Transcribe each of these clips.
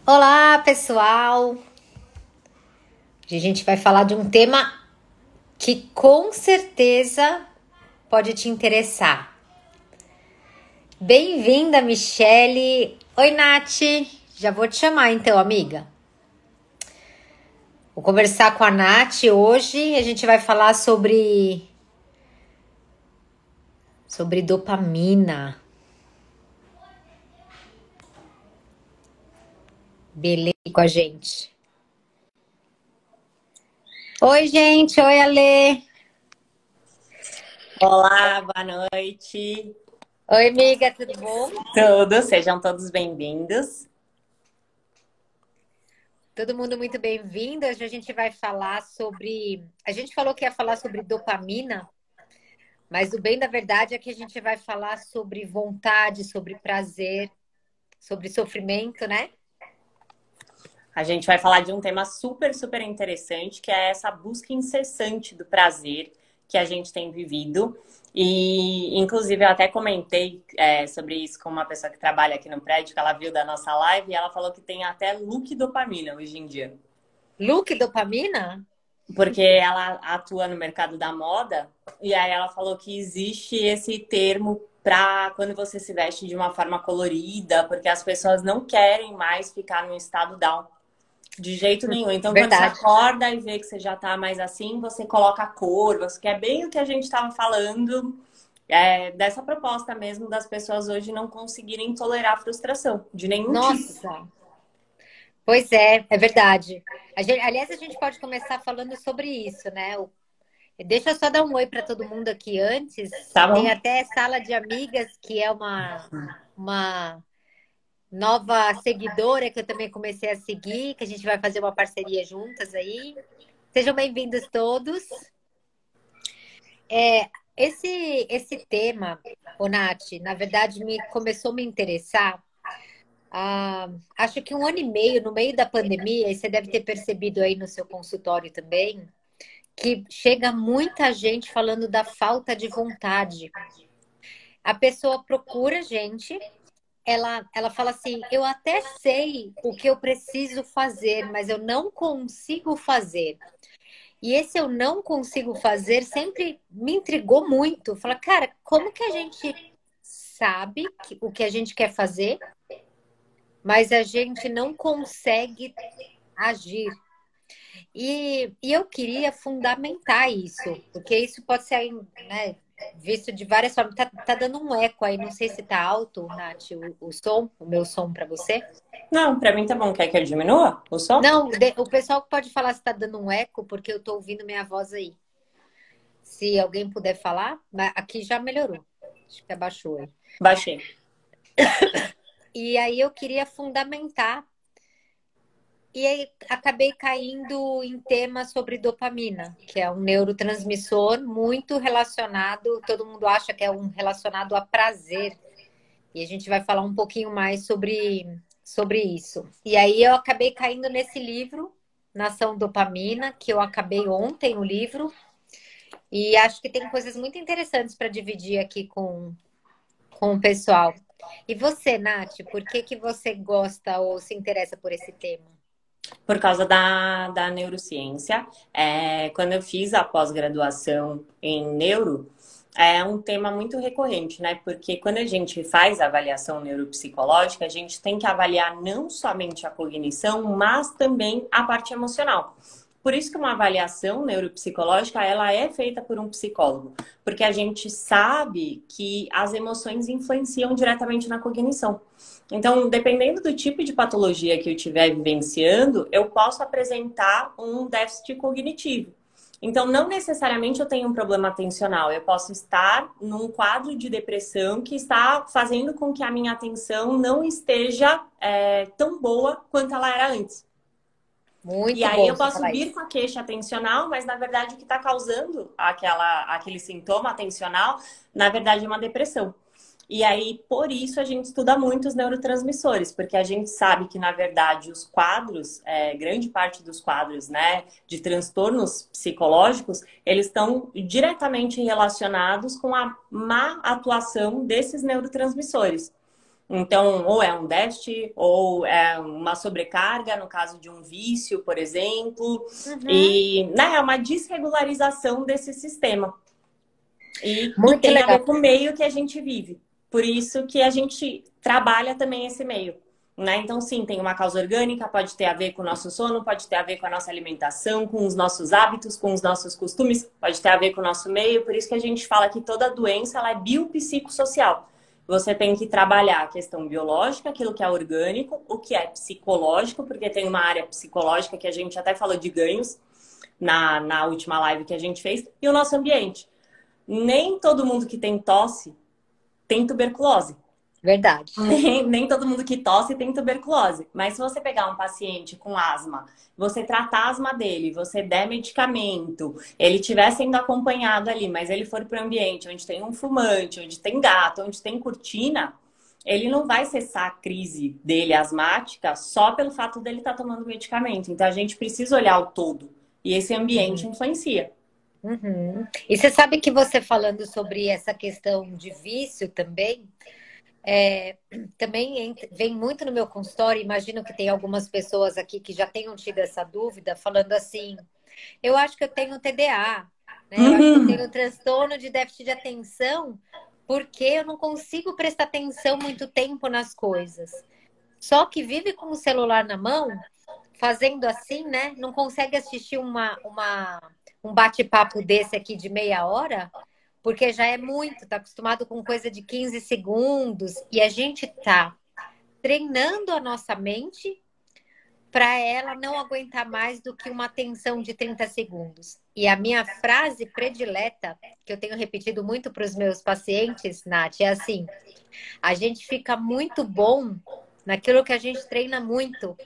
Olá, pessoal! Hoje a gente vai falar de um tema que com certeza pode te interessar. Bem-vinda, Michele! Oi, Nath! Já vou te chamar então, amiga. Vou conversar com a Nath hoje. A gente vai falar sobre dopamina. Beleza com a gente. Oi, gente! Oi, Alê! Olá, boa noite. Oi, amiga, tudo bom? Todos, sejam todos bem-vindos. Todo mundo muito bem-vindo. Hoje a gente vai falar sobre. A gente falou que ia falar sobre dopamina, mas o bem da verdade é que a gente vai falar sobre vontade, sobre prazer, sobre sofrimento, né? A gente vai falar de um tema super interessante, que é essa busca incessante do prazer que a gente tem vivido. E, inclusive, eu até comentei sobre isso com uma pessoa que trabalha aqui no prédio, que ela viu da nossa live, e ela falou que tem até look dopamina hoje em dia. Look dopamina? Porque ela atua no mercado da moda, e aí ela falou que existe esse termo para quando você se veste de uma forma colorida, porque as pessoas não querem mais ficar num estado down. De jeito nenhum. Então, quando você Verdade. acorda e vê que você já tá mais assim, você coloca a cor, você quer bem o que a gente estava falando, dessa proposta mesmo das pessoas hoje não conseguirem tolerar frustração de nenhum tipo. Nossa, pois é verdade. Aliás, a gente pode começar falando sobre isso, né? Deixa eu só dar um oi para todo mundo aqui antes. Tá Tem bom? até Sala de Amigas, que é uma nova seguidora que eu também comecei a seguir, que a gente vai fazer uma parceria juntas aí. Sejam bem-vindos todos. Esse tema, ô Nath, na verdade começou a me interessar. Acho que 1 ano e meio, no meio da pandemia, e você deve ter percebido aí no seu consultório também, que chega muita gente falando da falta de vontade. A pessoa procura a gente. Ela fala assim: eu até sei o que eu preciso fazer, mas eu não consigo fazer. E esse eu não consigo fazer sempre me intrigou muito. Fala, cara, como que a gente sabe o que a gente quer fazer, mas a gente não consegue agir? E eu queria fundamentar isso, porque isso pode ser, né, visto de várias formas. Tá dando um eco aí, não sei se tá alto, Nath, o som, o meu som para você. Não, pra mim tá bom. Quer que eu diminua o som? Não, o pessoal pode falar se tá dando um eco, porque eu tô ouvindo minha voz aí. Se alguém puder falar, mas aqui já melhorou. Acho que abaixou aí. Baixei. E aí eu queria fundamentar. E aí acabei caindo em temas sobre dopamina, que é um neurotransmissor muito relacionado, todo mundo acha que é um relacionado a prazer. E a gente vai falar um pouquinho mais sobre isso. E aí eu acabei caindo nesse livro, Nação Dopamina, que eu acabei ontem o livro. E acho que tem coisas muito interessantes para dividir aqui com o pessoal. E você, Nath, por que você gosta ou se interessa por esse tema? Por causa da neurociência. Quando eu fiz a pós-graduação em neuro, é um tema muito recorrente, né? Porque quando a gente faz a avaliação neuropsicológica, a gente tem que avaliar não somente a cognição, mas também a parte emocional. Por isso que uma avaliação neuropsicológica, ela é feita por um psicólogo, porque a gente sabe que as emoções influenciam diretamente na cognição. Então, dependendo do tipo de patologia que eu estiver vivenciando, eu posso apresentar um déficit cognitivo. Então, não necessariamente eu tenho um problema atencional. Eu posso estar num quadro de depressão que está fazendo com que a minha atenção não esteja tão boa quanto ela era antes. E Muito aí bom eu você posso falar vir isso. com a queixa atencional, mas na verdade o que está causando aquele sintoma atencional, na verdade é uma depressão. E aí, por isso, a gente estuda muito os neurotransmissores, porque a gente sabe que, na verdade, os quadros, grande parte dos quadros, né, de transtornos psicológicos, eles estão diretamente relacionados com a má atuação desses neurotransmissores. Então, ou é um déficit, ou é uma sobrecarga, no caso de um vício, por exemplo. Uhum. E, né, é uma desregularização desse sistema. E Muito tem a legal. ver com o meio que a gente vive. Por isso que a gente trabalha também esse meio. Né? Então, sim, tem uma causa orgânica, pode ter a ver com o nosso sono, pode ter a ver com a nossa alimentação, com os nossos hábitos, com os nossos costumes, pode ter a ver com o nosso meio. Por isso que a gente fala que toda doença ela é biopsicossocial. Você tem que trabalhar a questão biológica, aquilo que é orgânico, o que é psicológico, porque tem uma área psicológica que a gente até falou de ganhos na última live que a gente fez, e o nosso ambiente. Nem todo mundo que tem tosse tem tuberculose. Verdade. Nem todo mundo que tosse tem tuberculose. Mas se você pegar um paciente com asma, você tratar a asma dele, você der medicamento, ele estiver sendo acompanhado ali, mas ele for para o ambiente onde tem um fumante, onde tem gato, onde tem cortina, ele não vai cessar a crise dele asmática só pelo fato dele estar tomando medicamento. Então a gente precisa olhar o todo. E esse ambiente Uhum. influencia. Uhum. E você sabe que você falando sobre essa questão de vício também, também vem muito no meu consultório. Imagino que tem algumas pessoas aqui que já tenham tido essa dúvida, falando assim: eu acho que eu tenho TDA, né? Eu acho que eu tenho transtorno de déficit de atenção, porque eu não consigo prestar atenção muito tempo nas coisas. Só que vive com o celular na mão, fazendo assim, né? Não consegue assistir um bate-papo desse aqui de meia hora, porque já é muito, tá acostumado com coisa de 15 segundos, e a gente tá treinando a nossa mente para ela não aguentar mais do que uma atenção de 30 segundos. E a minha frase predileta, que eu tenho repetido muito para os meus pacientes, Nath, é assim: a gente fica muito bom naquilo que a gente treina muito.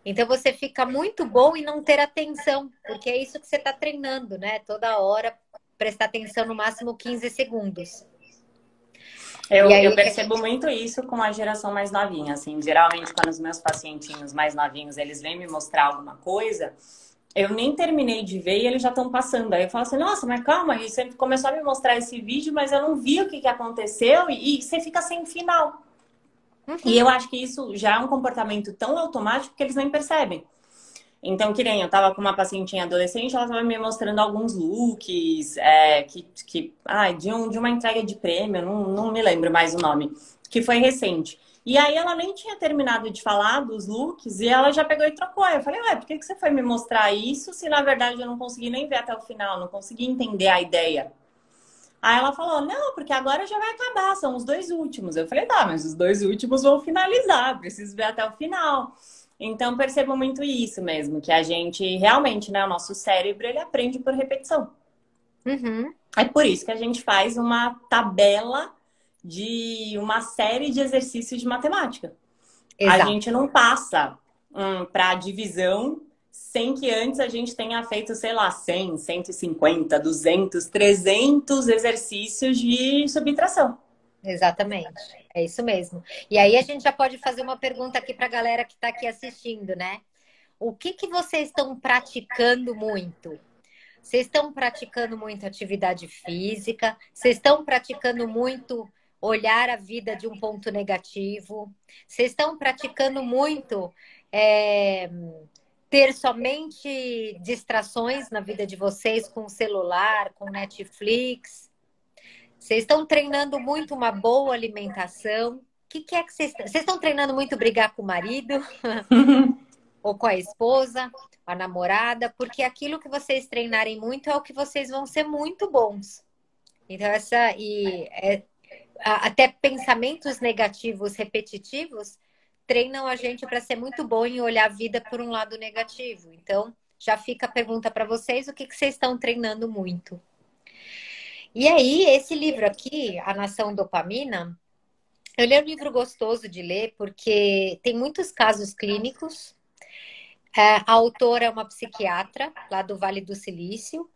Então você fica muito bom em não ter atenção, porque é isso que você está treinando, né? Toda hora prestar atenção no máximo 15 segundos. E Eu aí que a percebo gente... muito isso com a geração mais novinha, assim, geralmente quando os meus pacientinhos mais novinhos, eles vêm me mostrar alguma coisa, eu nem terminei de ver e eles já estão passando. Aí eu falo assim, nossa, mas calma, e você começou a me mostrar esse vídeo, mas eu não vi o que aconteceu e você fica sem final. E Uhum. eu acho que isso já é um comportamento tão automático que eles nem percebem. Então, que nem eu tava com uma pacientinha adolescente, ela tava me mostrando alguns looks, de uma entrega de prêmio, não me lembro mais o nome, que foi recente. E aí ela nem tinha terminado de falar dos looks e ela já pegou e trocou. Eu falei, ué, por que você foi me mostrar isso se na verdade eu não consegui nem ver até o final, não consegui entender a ideia? Aí ela falou, não, porque agora já vai acabar, são os dois últimos. Eu falei, tá, mas os dois últimos vão finalizar, preciso ver até o final. Então, percebo muito isso mesmo, que a gente realmente, né, o nosso cérebro, ele aprende por repetição. Uhum. É por isso que a gente faz uma tabela de uma série de exercícios de matemática. A Exato. gente não passa para divisão sem que antes a gente tenha feito, sei lá, 100, 150, 200, 300 exercícios de subtração. Exatamente. É isso mesmo. E aí a gente já pode fazer uma pergunta aqui para a galera que está aqui assistindo, né? O que que vocês estão praticando muito? Vocês estão praticando muito atividade física? Vocês estão praticando muito olhar a vida de um ponto negativo? Vocês estão praticando muito é, ter somente distrações na vida de vocês com o celular, com Netflix? Vocês estão treinando muito uma boa alimentação? O que é que vocês estão treinando muito brigar com o marido? Ou com a esposa, a namorada, porque aquilo que vocês treinarem muito é o que vocês vão ser muito bons. Então, até pensamentos negativos repetitivos treinam a gente para ser muito bom em olhar a vida por um lado negativo. Então, já fica a pergunta para vocês: o que que vocês estão treinando muito? E aí, esse livro aqui, A Nação Dopamina, ele é um livro gostoso de ler porque tem muitos casos clínicos. A autora é uma psiquiatra lá do Vale do Silício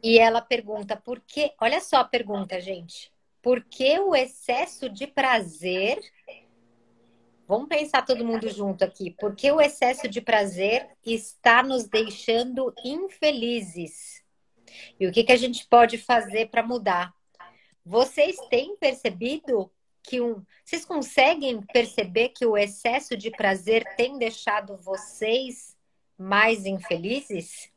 e ela pergunta por que, olha só a pergunta, gente, por que o excesso de prazer, vamos pensar todo mundo junto aqui, por que o excesso de prazer está nos deixando infelizes? E o que que a gente pode fazer para mudar? Vocês têm percebido Vocês conseguem perceber que o excesso de prazer tem deixado vocês mais infelizes?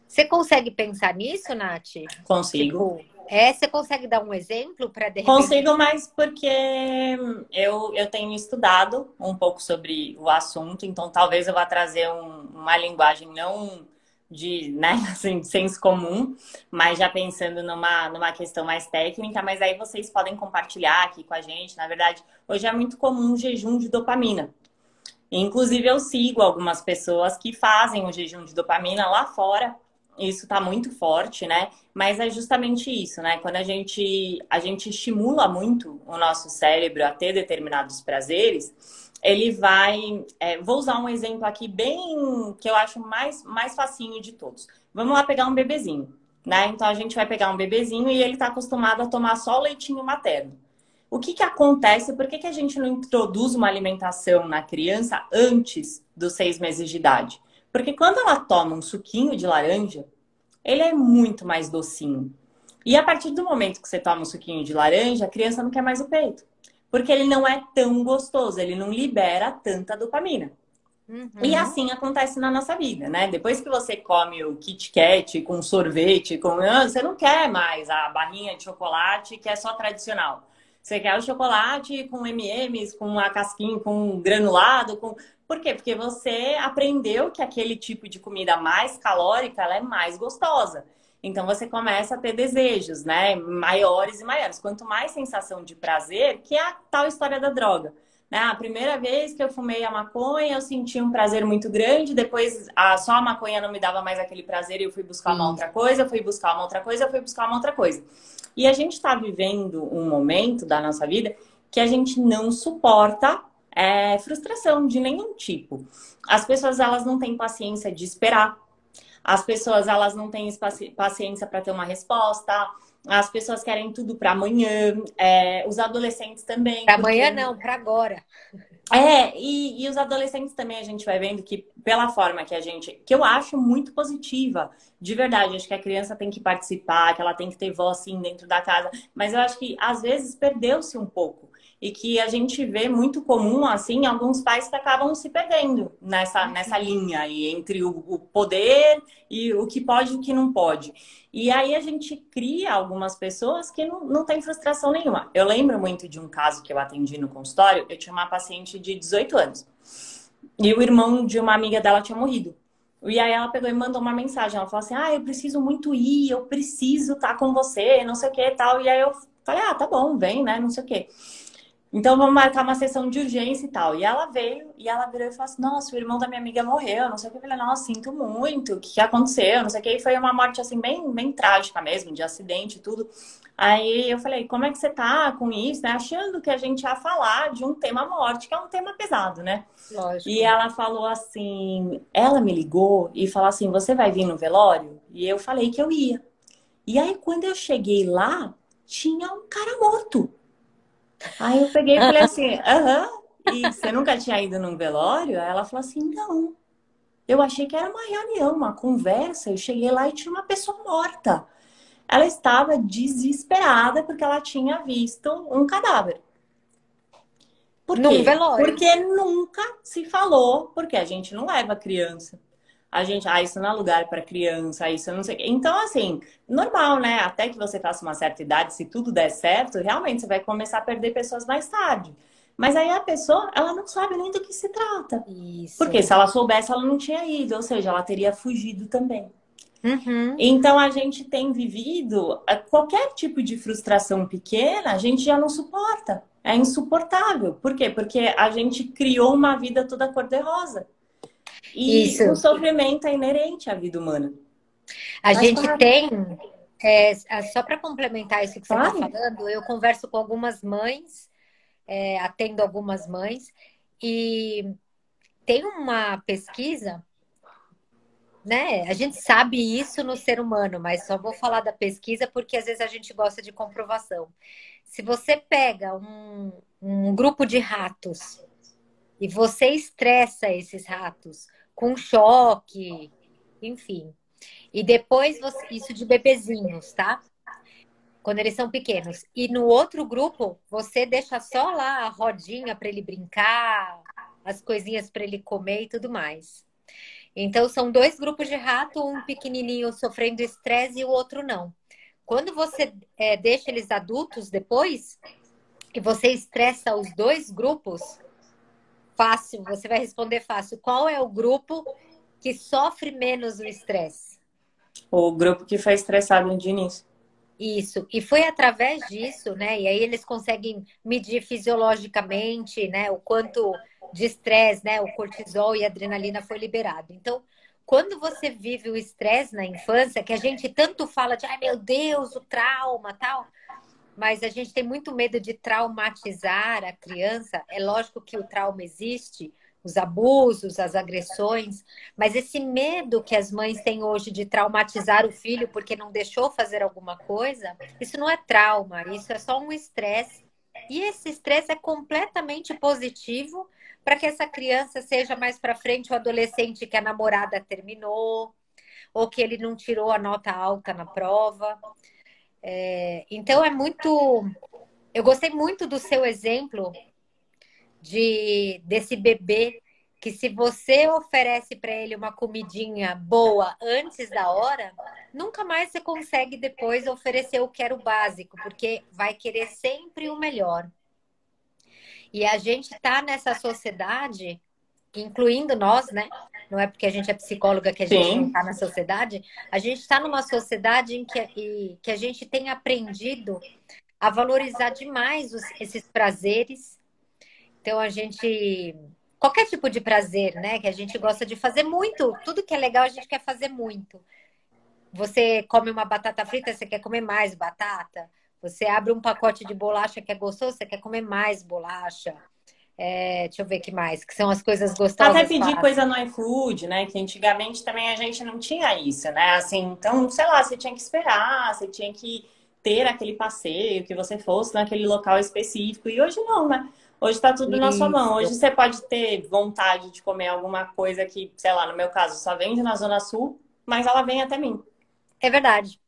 Você consegue pensar nisso, Nath? Consigo. Tipo, você consegue dar um exemplo para de repente... Consigo, mas porque eu tenho estudado um pouco sobre o assunto, então talvez eu vá trazer uma linguagem não de, né, assim, de senso comum, mas já pensando numa questão mais técnica, mas aí vocês podem compartilhar aqui com a gente. Na verdade, hoje é muito comum o jejum de dopamina. Inclusive, eu sigo algumas pessoas que fazem o jejum de dopamina lá fora. Isso tá muito forte, né? Mas é justamente isso, né? Quando a gente estimula muito o nosso cérebro a ter determinados prazeres, ele vai. Vou usar um exemplo aqui bem que eu acho mais facinho de todos. Vamos lá pegar um bebezinho, né? Então a gente vai pegar um bebezinho e ele tá acostumado a tomar só o leitinho materno. O que acontece? Por que a gente não introduz uma alimentação na criança antes dos 6 meses de idade? Porque quando ela toma um suquinho de laranja, ele é muito mais docinho. E a partir do momento que você toma um suquinho de laranja, a criança não quer mais o peito. Porque ele não é tão gostoso, ele não libera tanta dopamina. E assim acontece na nossa vida, né? Depois que você come o Kit Kat com sorvete, você não quer mais a barrinha de chocolate que é só tradicional. Você quer o chocolate com M&M's, com a casquinha, com granulado, com... Por quê? Porque você aprendeu que aquele tipo de comida mais calórica, ela é mais gostosa. Então você começa a ter desejos, né? Maiores e maiores. Quanto mais sensação de prazer, que é a tal história da droga. Né? A primeira vez que eu fumei a maconha, eu senti um prazer muito grande. Depois, só a maconha não me dava mais aquele prazer e eu fui buscar uma outra coisa, eu fui buscar uma outra coisa, eu fui buscar uma outra coisa. E a gente está vivendo um momento da nossa vida que a gente não suporta frustração de nenhum tipo. As pessoas, elas não têm paciência de esperar. As pessoas, elas não têm paciência para ter uma resposta. As pessoas querem tudo para amanhã. Os adolescentes também. Para amanhã não, para agora. E os adolescentes também a gente vai vendo que, pela forma que eu acho muito positiva, de verdade, acho que a criança tem que participar, que ela tem que ter voz sim dentro da casa, mas eu acho que às vezes perdeu-se um pouco. E que a gente vê muito comum, assim, alguns pais que acabam se perdendo nessa linha aí, entre o poder e o que pode e o que não pode. E aí a gente cria algumas pessoas que não têm frustração nenhuma. Eu lembro muito de um caso que eu atendi no consultório. Eu tinha uma paciente de 18 anos. E o irmão de uma amiga dela tinha morrido. E aí ela pegou e mandou uma mensagem. Ela falou assim, eu preciso muito ir, eu preciso estar com você, não sei o que e tal. E aí eu falei, tá bom, vem, né, não sei o que. Então vamos marcar uma sessão de urgência e tal. E ela veio, e ela virou e falou assim, nossa, o irmão da minha amiga morreu, não sei o que. Eu falei, nossa, sinto muito, o que aconteceu, não sei o que. E foi uma morte, assim, bem trágica mesmo, de acidente e tudo. Aí eu falei, como é que você tá com isso, né? Achando que a gente ia falar de um tema morte, que é um tema pesado, né? Lógico. E ela falou assim, ela me ligou e falou assim, você vai vir no velório? E eu falei que eu ia. E aí quando eu cheguei lá, tinha um cara morto. Aí eu peguei e falei assim, e você nunca tinha ido num velório? Aí ela falou assim, não. Eu achei que era uma reunião, uma conversa. Eu cheguei lá e tinha uma pessoa morta. Ela estava desesperada porque ela tinha visto um cadáver. Por Num quê? velório. Porque nunca se falou, porque a gente não leva criança. A gente, isso não é lugar para criança, isso eu não sei. Então, assim, normal, né? Até que você faça uma certa idade, se tudo der certo, realmente você vai começar a perder pessoas mais tarde. Mas aí a pessoa, ela não sabe nem do que se trata. Isso. Porque se ela soubesse, ela não tinha ido, ou seja, ela teria fugido também. Uhum. Então a gente tem vivido qualquer tipo de frustração pequena, a gente já não suporta. É insuportável. Por quê? Porque a gente criou uma vida toda cor-de-rosa. E Isso. o sofrimento é inerente à vida humana. A gente claro. tem, só para complementar isso que você está falando, eu converso com algumas mães, atendo algumas mães, e tem uma pesquisa, né? A gente sabe isso no ser humano, mas só vou falar da pesquisa porque às vezes a gente gosta de comprovação. Se você pega um grupo de ratos e você estressa esses ratos com choque, enfim, e depois isso de bebezinhos, tá? quando eles são pequenos. E no outro grupo, você deixa só lá a rodinha para ele brincar, as coisinhas para ele comer e tudo mais. Então, são dois grupos de rato, um pequenininho sofrendo estresse e o outro não. Quando você deixa eles adultos depois, e você estressa os dois grupos, fácil, você vai responder fácil. Qual é o grupo que sofre menos o estresse? O grupo que foi estressado de início. Isso. E foi através disso, né? E aí eles conseguem medir fisiologicamente, né? O quanto de estresse, né? O cortisol e a adrenalina foi liberado. Então, quando você vive o estresse na infância, que a gente tanto fala de, ai meu Deus, o trauma, tal, mas a gente tem muito medo de traumatizar a criança. É lógico que o trauma existe, os abusos, as agressões, mas esse medo que as mães têm hoje de traumatizar o filho porque não deixou fazer alguma coisa, isso não é trauma, isso é só um estresse. E esse estresse é completamente positivo para que essa criança seja mais para frente o adolescente que a namorada terminou, ou que ele não tirou a nota alta na prova. Então é muito. Eu gostei muito do seu exemplo desse bebê que se você oferece para ele uma comidinha boa antes da hora, nunca mais você consegue depois oferecer o que era o básico, porque vai querer sempre o melhor. E a gente está nessa sociedade, incluindo nós, né? Não é porque a gente é psicóloga que a gente não Sim. está na sociedade. A gente está numa sociedade em que a gente tem aprendido a valorizar demais esses prazeres. Então, a gente. Qualquer tipo de prazer, né? Que a gente gosta de fazer muito. Tudo que é legal, a gente quer fazer muito. Você come uma batata frita, você quer comer mais batata. Você abre um pacote de bolacha que é gostoso, você quer comer mais bolacha. Deixa eu ver o que mais, que são as coisas Até gostosas, pedir coisa fáceis. no iFood, né? Que antigamente também a gente não tinha isso, né? Assim, então, sei lá, você tinha que esperar, você tinha que ter aquele passeio, que você fosse naquele local específico. E hoje não, né? Hoje tá tudo na sua mão. Hoje Isso. você pode ter vontade de comer alguma coisa que, sei lá, no meu caso, só vende na Zona Sul, mas ela vem até mim. É verdade.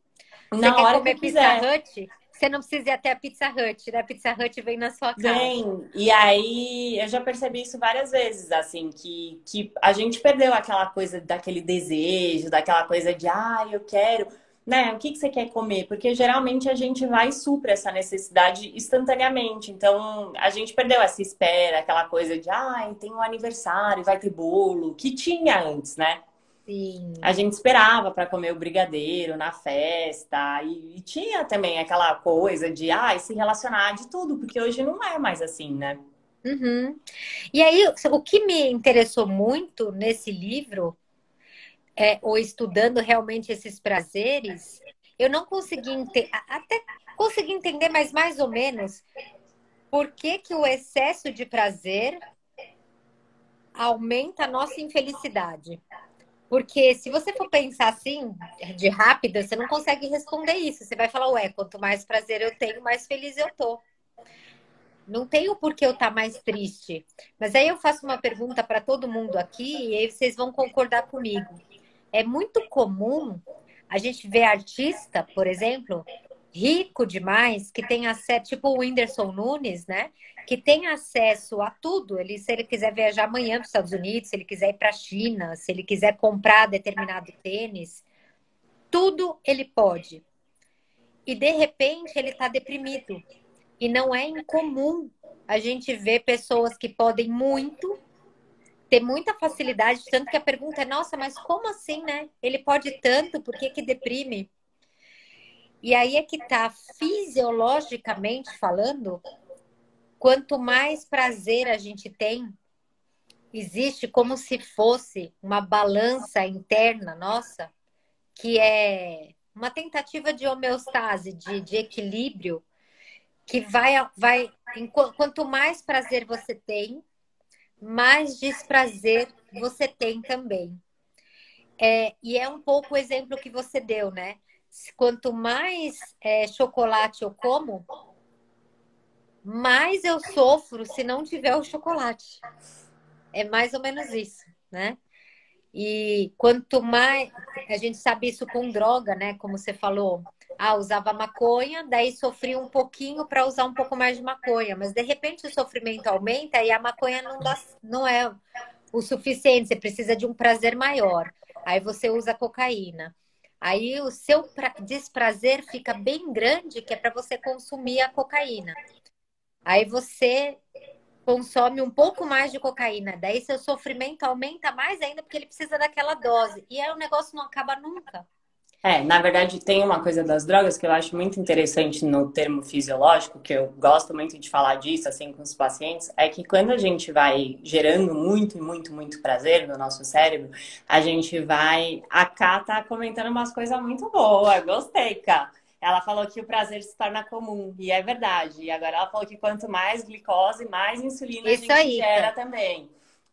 Você Na quer hora que eu comer Pizza quiser. Hut? Você não precisa ir até a Pizza Hut, né? A Pizza Hut vem na sua casa. Vem, e aí eu já percebi isso várias vezes, assim, que a gente perdeu aquela coisa daquele desejo, daquela coisa de, eu quero, né? O que que você quer comer? Porque geralmente a gente vai e supra essa necessidade instantaneamente. Então a gente perdeu essa espera, aquela coisa de, tem um aniversário, vai ter bolo, que tinha antes, né? A Sim. gente esperava para comer o brigadeiro na festa e tinha também aquela coisa de se relacionar de tudo, porque hoje não é mais assim, né? Uhum. E aí, o que me interessou muito nesse livro, ou estudando realmente esses prazeres, eu não consegui até consegui entender, mas mais ou menos, por que que o excesso de prazer aumenta a nossa infelicidade. Porque se você for pensar assim, de rápida, você não consegue responder isso. Você vai falar, ué, quanto mais prazer eu tenho, mais feliz eu tô. Não tenho por que eu estar mais triste. Mas aí eu faço uma pergunta para todo mundo aqui e aí vocês vão concordar comigo. É muito comum a gente ver artista, por exemplo, rico demais, que tem acesso, tipo o Whindersson Nunes, né? Que tem acesso a tudo. Se ele quiser viajar amanhã para os Estados Unidos, se ele quiser ir para a China, se ele quiser comprar determinado tênis, tudo ele pode. E de repente ele está deprimido. E não é incomum a gente ver pessoas que podem muito, ter muita facilidade, tanto que a pergunta é, nossa, mas como assim, né? Ele pode tanto, por que que deprime? E aí é que tá, fisiologicamente falando, quanto mais prazer a gente tem, existe como se fosse uma balança interna nossa, que é uma tentativa de homeostase, de equilíbrio, que quanto mais prazer você tem, mais desprazer você tem também. E é um pouco o exemplo que você deu, né? Quanto mais chocolate eu como, mais eu sofro se não tiver o chocolate. É mais ou menos isso, né? E quanto mais... A gente sabe isso com droga, né? Como você falou. Ah, usava maconha, daí sofria um pouquinho para usar um pouco mais de maconha. Mas, de repente, o sofrimento aumenta e a maconha não é o suficiente. Você precisa de um prazer maior. Aí você usa cocaína. Aí o seu desprazer fica bem grande, que é para você consumir a cocaína. Aí você consome um pouco mais de cocaína. Daí seu sofrimento aumenta mais ainda porque ele precisa daquela dose. E aí o negócio não acaba nunca. Na verdade, tem uma coisa das drogas que eu acho muito interessante no termo fisiológico, que eu gosto muito de falar disso, assim, com os pacientes, é que quando a gente vai gerando muito, muito, muito prazer no nosso cérebro, a gente vai... A Ká tá comentando umas coisas muito boas, gostei, Ká. Ela falou que o prazer se torna comum, e é verdade. E agora ela falou que quanto mais glicose, mais insulina a Isso gente aí, gera Ca. também.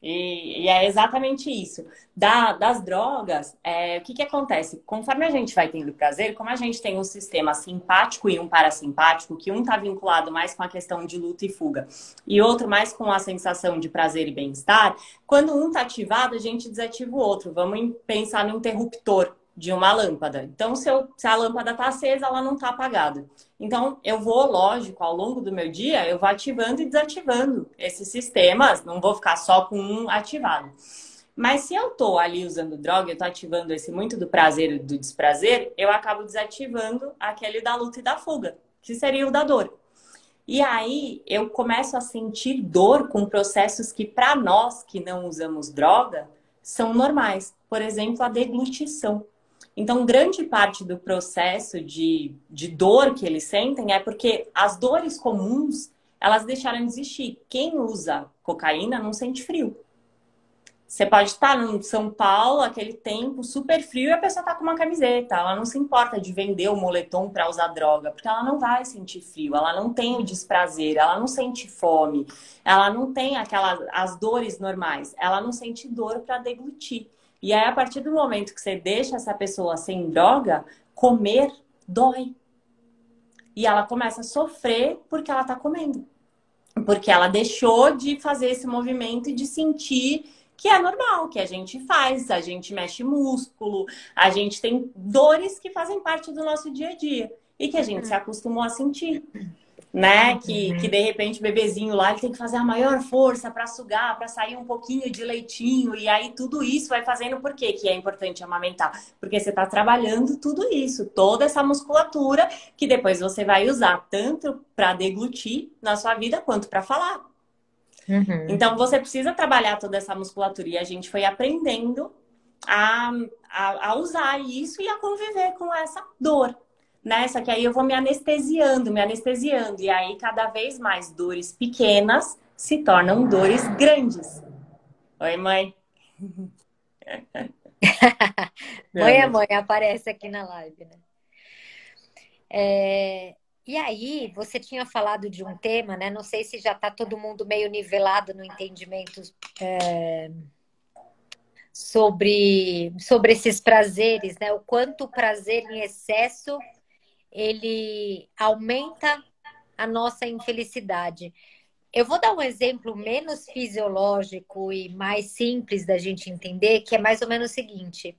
E é exatamente isso. Das drogas, o que acontece? Conforme a gente vai tendo prazer, como a gente tem um sistema simpático e um parasimpático, que um está vinculado mais com a questão de luta e fuga, e outro mais com a sensação de prazer e bem-estar, quando um está ativado, a gente desativa o outro. Vamos pensar no interruptor de uma lâmpada. Então, se a lâmpada está acesa, ela não está apagada. Então, eu vou, lógico, ao longo do meu dia, eu vou ativando e desativando esses sistemas, não vou ficar só com um ativado. Mas se eu tô ali usando droga, eu tô ativando esse muito do prazer e do desprazer, eu acabo desativando aquele da luta e da fuga, que seria o da dor. E aí eu começo a sentir dor com processos que, para nós que não usamos droga, são normais. Por exemplo, a deglutição. Então, grande parte do processo de dor que eles sentem é porque as dores comuns, elas deixaram de existir. Quem usa cocaína não sente frio. Você pode estar no São Paulo, aquele tempo super frio, e a pessoa está com uma camiseta. Ela não se importa de vender o moletom para usar droga, porque ela não vai sentir frio, ela não tem o desprazer, ela não sente fome, ela não tem as dores normais, ela não sente dor para deglutir. E aí, a partir do momento que você deixa essa pessoa sem droga, comer dói. E ela começa a sofrer porque ela está comendo. Porque ela deixou de fazer esse movimento e de sentir que é normal, que a gente faz, a gente mexe músculo, a gente tem dores que fazem parte do nosso dia a dia e que a gente se acostumou a sentir, né? Que de repente o bebezinho lá ele tem que fazer a maior força para sugar, para sair um pouquinho de leitinho, e aí tudo isso vai fazendo por quê que é importante amamentar? Porque você está trabalhando tudo isso, toda essa musculatura que depois você vai usar tanto para deglutir na sua vida quanto para falar. Então você precisa trabalhar toda essa musculatura e a gente foi aprendendo a usar isso e a conviver com essa dor. Né? Só que aí eu vou me anestesiando. E aí cada vez mais dores pequenas se tornam dores grandes. Oi, mãe. Mãe, aparece aqui na live, né? E aí, você tinha falado de um tema, né? Não sei se já está todo mundo meio nivelado no entendimento sobre esses prazeres, né? O quanto o prazer em excesso ele aumenta a nossa infelicidade. Eu vou dar um exemplo menos fisiológico e mais simples da gente entender, que é mais ou menos o seguinte: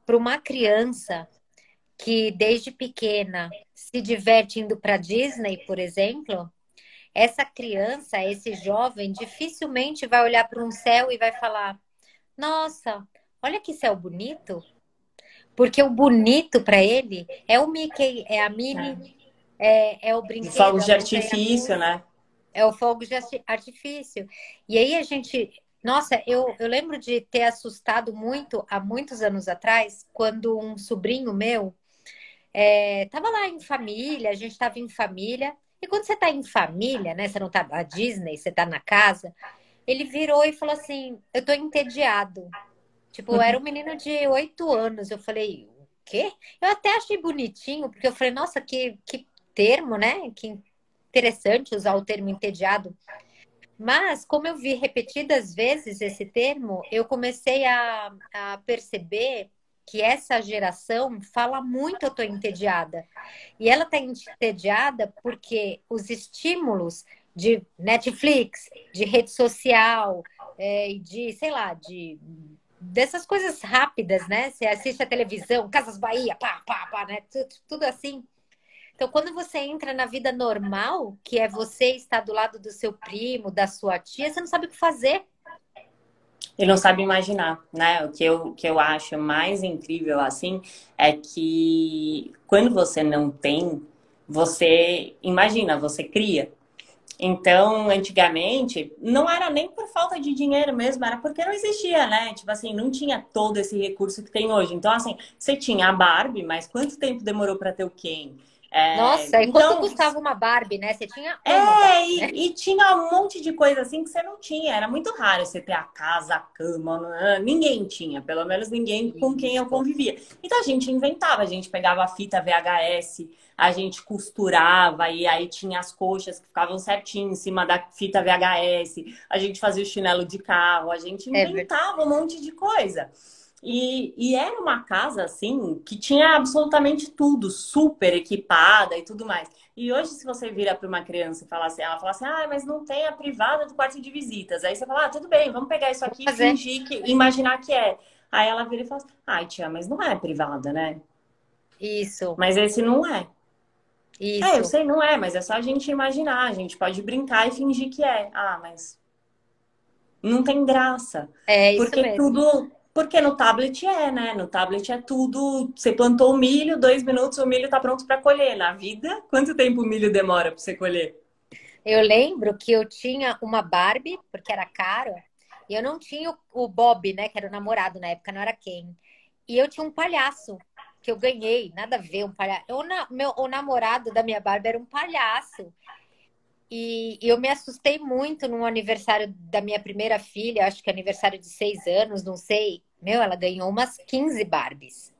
para uma criança que desde pequena se diverte indo para Disney, por exemplo, essa criança, esse jovem, dificilmente vai olhar para um céu e vai falar: Nossa, olha que céu bonito. Porque o bonito para ele é o Mickey, é a Minnie, é o De brinquedo, fogos a de montanha-russa, artifício, né? é o fogo de artifício. E aí a gente. Nossa, eu lembro de ter assustado muito há muitos anos atrás, quando um sobrinho meu tava lá em família, a gente estava em família. E quando você está em família, né? Você não tá na Disney, você está na casa. Ele virou e falou assim: Eu tô entediado. Tipo, era um menino de 8 anos. Eu falei: O quê? Eu até achei bonitinho, porque eu falei: Nossa, que termo, né? Que interessante usar o termo entediado. Mas, como eu vi repetidas vezes esse termo, eu comecei a perceber que essa geração fala muito eu tô entediada. E ela tá entediada porque os estímulos de Netflix, de rede social, de, sei lá, dessas coisas rápidas, né? Você assiste a televisão, Casas Bahia, pá, pá, pá, né? Tudo assim. Então, quando você entra na vida normal, que é você estar do lado do seu primo, da sua tia, você não sabe o que fazer. Ele não sabe imaginar, né? O que eu acho mais incrível, assim, é que quando você não tem, você imagina, você cria. Então, antigamente, não era nem por falta de dinheiro mesmo, era porque não existia, né? Tipo assim, não tinha todo esse recurso que tem hoje. Então, assim, você tinha a Barbie, mas quanto tempo demorou para ter o Ken? Nossa, e quanto Então, custava uma Barbie, né? Você tinha uma Barbie, né? e tinha um monte de coisa assim que você não tinha. Era muito raro você ter a casa, a cama. Ninguém tinha, pelo menos ninguém com quem eu Isso. convivia. Então a gente inventava, a gente pegava a fita VHS, a gente costurava e aí tinha as coxas que ficavam certinho em cima da fita VHS, a gente fazia o chinelo de carro, a gente É verdade. inventava um monte de coisa. E era uma casa assim que tinha absolutamente tudo, super equipada e tudo mais. E hoje, se você vira para uma criança e fala assim, ela fala assim, ah, mas não tem a privada do quarto de visitas. Aí você fala, ah, tudo bem, vamos pegar isso Vou aqui e fazer fingir que, imaginar que é. Aí ela vira e fala assim, ai, tia, mas não é privada, né? isso, Mas esse não é. Eu isso. sei, não é, mas é só a gente imaginar, a gente pode brincar e fingir que é. Ah, mas não tem graça. É isso Porque mesmo. tudo. Porque no tablet né? No tablet é tudo. Você plantou o milho, 2 minutos, o milho tá pronto para colher. Na vida, quanto tempo o milho demora para você colher? Eu lembro que eu tinha uma Barbie, porque era caro, e eu não tinha o Bob, né? Que era o namorado na época, não era quem. E eu tinha um palhaço que eu ganhei, nada a ver, um palhaço. O namorado da minha Barbie era um palhaço. E eu me assustei muito no aniversário da minha primeira filha, acho que aniversário de 6 anos, não sei. Meu, ela ganhou umas 15 Barbies.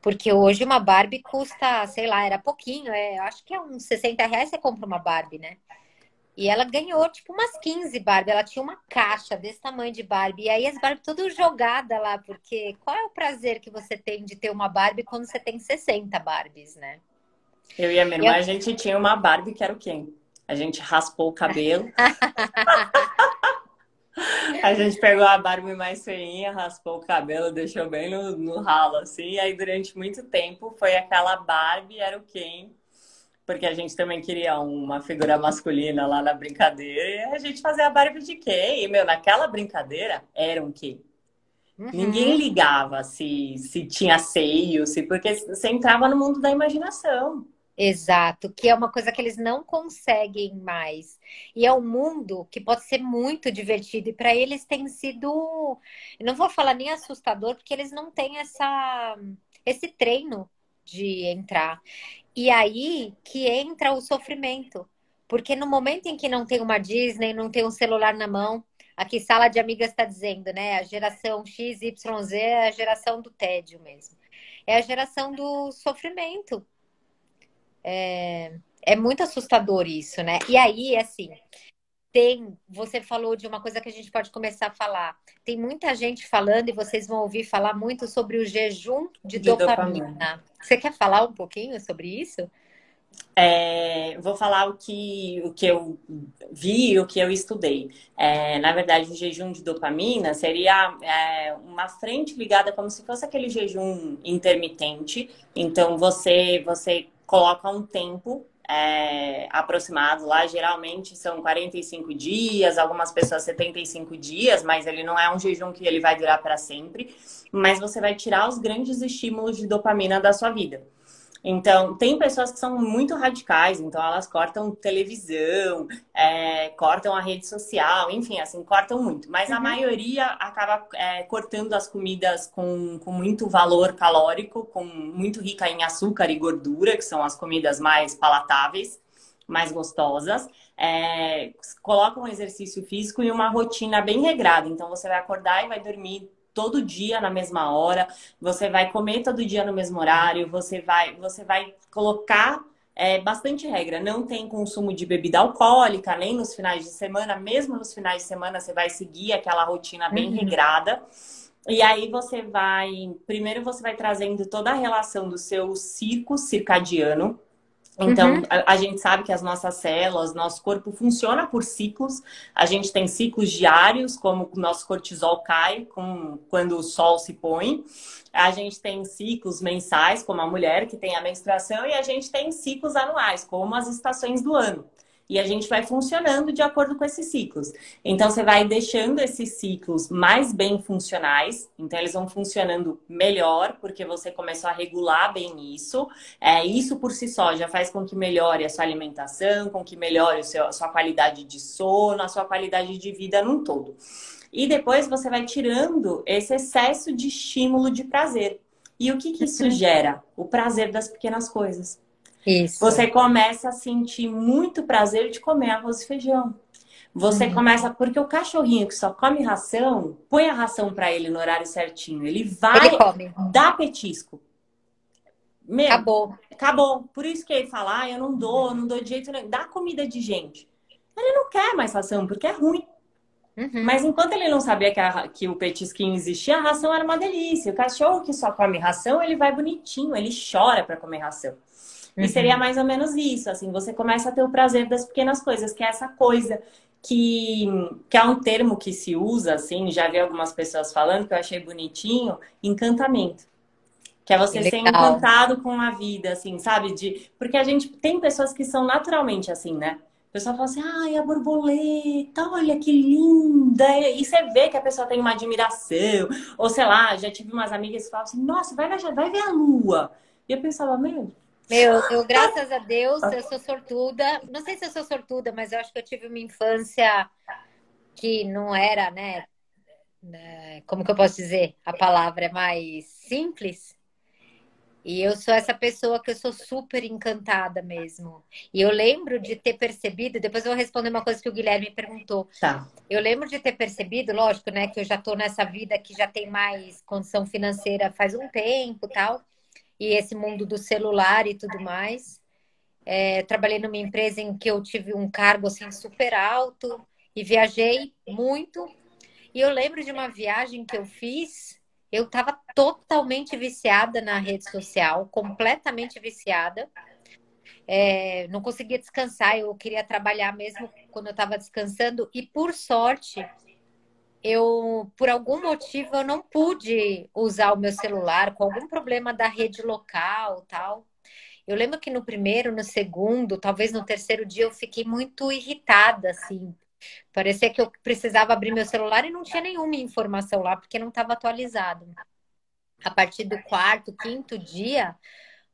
Porque hoje uma Barbie custa, sei lá, era pouquinho, acho que é uns R$ 60 você compra uma Barbie, né? E ela ganhou, tipo, umas 15 Barbie. Ela tinha uma caixa desse tamanho de Barbie. E aí as Barbie tudo jogada lá, porque qual é o prazer que você tem de ter uma Barbie quando você tem 60 Barbies, né? Eu e a minha E irmã, a gente tinha uma Barbie que era o quê? A gente raspou o cabelo. A gente pegou a Barbie mais feinha, raspou o cabelo, deixou bem no ralo, assim. E aí, durante muito tempo, foi aquela Barbie, era o Ken. Porque a gente também queria uma figura masculina lá na brincadeira. E a gente fazia a Barbie de Ken. E, meu, naquela brincadeira, era um Ken. Ninguém Uhum. ligava se tinha seio, se porque você entrava no mundo da imaginação. Exato, que é uma coisa que eles não conseguem mais. E é um mundo que pode ser muito divertido, e para eles tem sido, eu não vou falar nem assustador, porque eles não têm esse treino de entrar. E aí que entra o sofrimento. Porque no momento em que não tem uma Disney, não tem um celular na mão, aqui Sala de Amigas está dizendo, né? A geração X, Y, Z é a geração do tédio mesmo. É a geração do sofrimento. É muito assustador isso, né? E aí, assim, você falou de uma coisa que a gente pode começar a falar. Tem muita gente falando, e vocês vão ouvir falar muito sobre o jejum de De dopamina. dopamina. Você quer falar um pouquinho sobre isso? Vou falar o que eu vi e o que eu estudei. Na verdade, o jejum de dopamina seria uma frente ligada como se fosse aquele jejum intermitente. Então, você coloca um tempo aproximado lá, geralmente são 45 dias, algumas pessoas 75 dias, mas ele não é um jejum que ele vai durar para sempre. Mas você vai tirar os grandes estímulos de dopamina da sua vida. Então, tem pessoas que são muito radicais, então elas cortam televisão, cortam a rede social, enfim, assim, cortam muito. Mas a Uhum. maioria acaba cortando as comidas com muito valor calórico, com muito rica em açúcar e gordura, que são as comidas mais palatáveis, mais gostosas. Colocam um exercício físico e uma rotina bem regrada. Então, você vai acordar e vai dormir todo dia na mesma hora, você vai comer todo dia no mesmo horário, você vai colocar bastante regra. Não tem consumo de bebida alcoólica, nem nos finais de semana, mesmo nos finais de semana você vai seguir aquela rotina bem Uhum. regrada. E aí primeiro você vai trazendo toda a relação do seu ciclo circadiano. Então, Uhum. a gente sabe que as nossas células, nosso corpo funciona por ciclos. A gente tem ciclos diários, como o nosso cortisol cai quando o sol se põe. A gente tem ciclos mensais, como a mulher que tem a menstruação, e a gente tem ciclos anuais, como as estações do ano. E a gente vai funcionando de acordo com esses ciclos. Então, você vai deixando esses ciclos mais bem funcionais. Então, eles vão funcionando melhor, porque você começou a regular bem isso. Isso por si só já faz com que melhore a sua alimentação, com que melhore a sua qualidade de sono, a sua qualidade de vida num todo. E depois você vai tirando esse excesso de estímulo de prazer. E o que que isso Uhum. gera? O prazer das pequenas coisas. Isso. Você começa a sentir muito prazer de comer arroz e feijão. Você Uhum. começa, porque o cachorrinho que só come ração, põe a ração para ele no horário certinho, ele Ele vai come. dar petisco. Meu, Acabou. acabou. Por isso que ele fala, eu não dou de jeito nenhum. Dá comida de gente. Ele não quer mais ração, porque é ruim. Uhum. Mas enquanto ele não sabia que o petisquinho existia, a ração era uma delícia. O cachorro que só come ração, ele vai bonitinho, ele chora para comer ração. E seria Uhum. mais ou menos isso, assim, você começa a ter o prazer das pequenas coisas, que é essa coisa que, que é um termo que se usa, assim, já vi algumas pessoas falando, que eu achei bonitinho, encantamento. Que é Que você ser legal. encantado com a vida, assim, sabe? Porque a gente tem pessoas que são naturalmente assim, né? O pessoal fala assim, ai, a borboleta, olha que linda. E você vê que a pessoa tem uma admiração. Ou sei lá, já tive umas amigas que falavam assim, nossa, vai ver a lua. E eu pensava, meu, Meu, graças a Deus, eu sou sortuda. Não sei se eu sou sortuda, mas eu acho que eu tive uma infância que não era, né, como que eu posso dizer? A palavra é mais simples. E eu sou essa pessoa que eu sou super encantada mesmo. E eu lembro de ter percebido, depois eu vou responder uma coisa que o Guilherme perguntou. tá. Eu lembro de ter percebido, lógico, né, que eu já tô nessa vida que já tem mais condição financeira faz um tempo, tal, e esse mundo do celular e tudo mais. Trabalhei numa empresa em que eu tive um cargo assim super alto e viajei muito. E eu lembro de uma viagem que eu fiz, eu estava totalmente viciada na rede social, completamente viciada. Não conseguia descansar, eu queria trabalhar mesmo quando eu estava descansando. E por sorte, por algum motivo, eu não pude usar o meu celular, com algum problema da rede local, tal. Eu lembro que no primeiro, no segundo, talvez no terceiro dia, eu fiquei muito irritada, assim. Parecia que eu precisava abrir meu celular e não tinha nenhuma informação lá, porque não estava atualizado. A partir do quarto, quinto dia,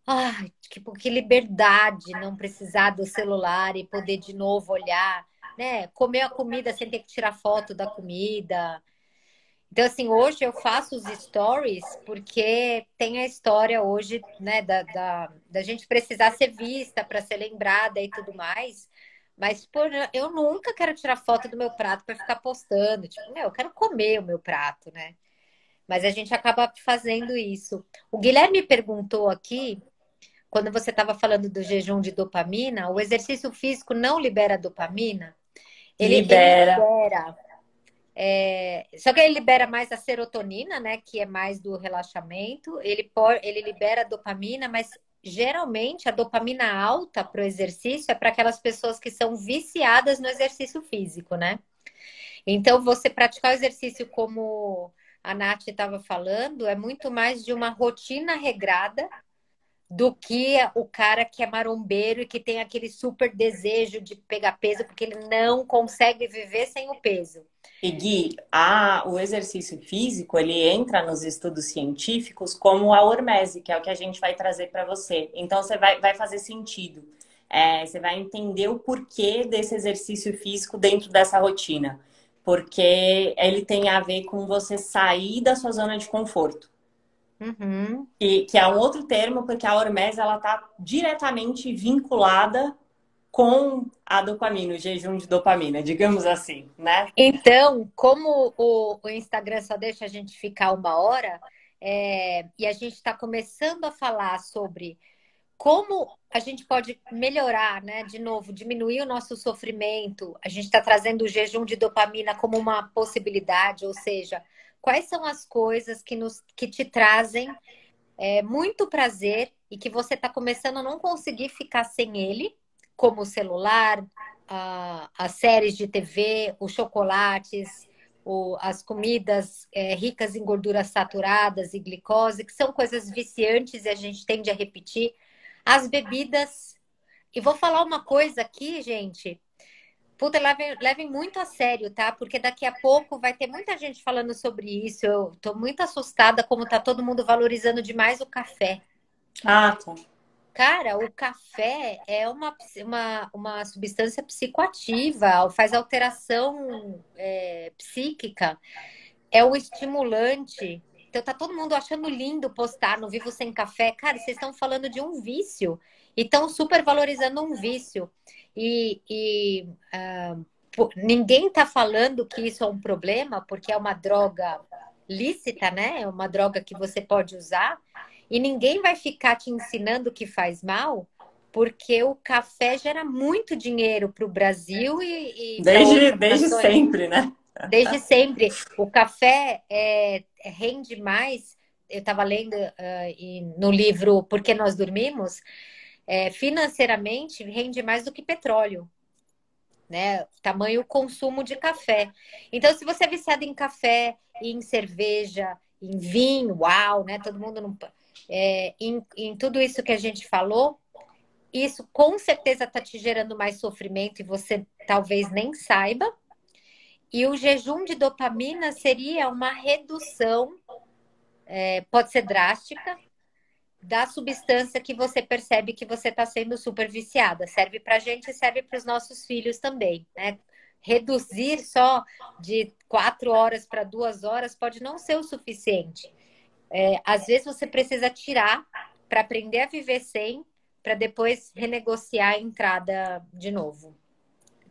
ai, tipo, que liberdade não precisar do celular e poder de novo olhar, né? Comer a comida sem ter que tirar foto da comida. Então, assim, hoje eu faço os stories porque tem a história hoje, né, da gente precisar ser vista para ser lembrada e tudo mais. Mas, pô, eu nunca quero tirar foto do meu prato para ficar postando. Tipo, eu quero comer o meu prato, né? Mas a gente acaba fazendo isso. O Guilherme perguntou aqui, quando você estava falando do jejum de dopamina, o exercício físico não libera dopamina? Ele Libera. libera. Só que ele libera mais a serotonina, né? Que é mais do relaxamento. Ele libera a dopamina, mas geralmente a dopamina alta para o exercício é para aquelas pessoas que são viciadas no exercício físico, né? Então, você praticar o exercício como a Nath estava falando, é muito mais de uma rotina regrada do que o cara que é marombeiro e que tem aquele super desejo de pegar peso porque ele não consegue viver sem o peso. E Gui, o exercício físico, ele entra nos estudos científicos como a hormese, que é o que a gente vai trazer para você. Então, você vai fazer sentido. Você vai entender o porquê desse exercício físico dentro dessa rotina. Porque ele tem a ver com você sair da sua zona de conforto. Uhum. E que é um outro termo, porque a hormese, ela está diretamente vinculada com a dopamina, o jejum de dopamina, digamos assim, né? Então, como o Instagram só deixa a gente ficar uma hora, e a gente está começando a falar sobre como a gente pode melhorar, né? De novo, diminuir o nosso sofrimento. A gente está trazendo o jejum de dopamina como uma possibilidade, ou seja, quais são as coisas que te trazem muito prazer e que você está começando a não conseguir ficar sem ele, como o celular, as séries de TV, os chocolates, as comidas ricas em gorduras saturadas e glicose, que são coisas viciantes e a gente tende a repetir, as bebidas. E vou falar uma coisa aqui, gente. Puta, levem muito a sério, tá? Porque daqui a pouco vai ter muita gente falando sobre isso. Eu tô muito assustada como tá todo mundo valorizando demais o café. Ah, tá. Cara, o café é uma substância psicoativa, faz alteração psíquica, é um estimulante. Então tá todo mundo achando lindo postar no Vivo Sem Café. Cara, vocês estão falando de um vício e estão super valorizando um vício. Ninguém está falando que isso é um problema, porque é uma droga lícita, né? É uma droga que você pode usar. E ninguém vai ficar te ensinando que faz mal, porque o café gera muito dinheiro para o Brasil e para outras Desde nações. sempre, né? Desde sempre. O café rende mais. Eu estava lendo no livro Por que Nós Dormimos, financeiramente rende mais do que petróleo, né? Tamanho consumo de café. Então, se você é viciado em café, em cerveja, em vinho, uau, né? Todo mundo não. Em tudo isso que a gente falou, isso com certeza está te gerando mais sofrimento e você talvez nem saiba. E o jejum de dopamina seria uma redução, pode ser drástica, da substância que você percebe que você está sendo super viciada. Serve para a gente e serve para os nossos filhos também, né? Reduzir só de 4 horas para 2 horas pode não ser o suficiente. Às vezes você precisa tirar para aprender a viver sem, para depois renegociar a entrada de novo.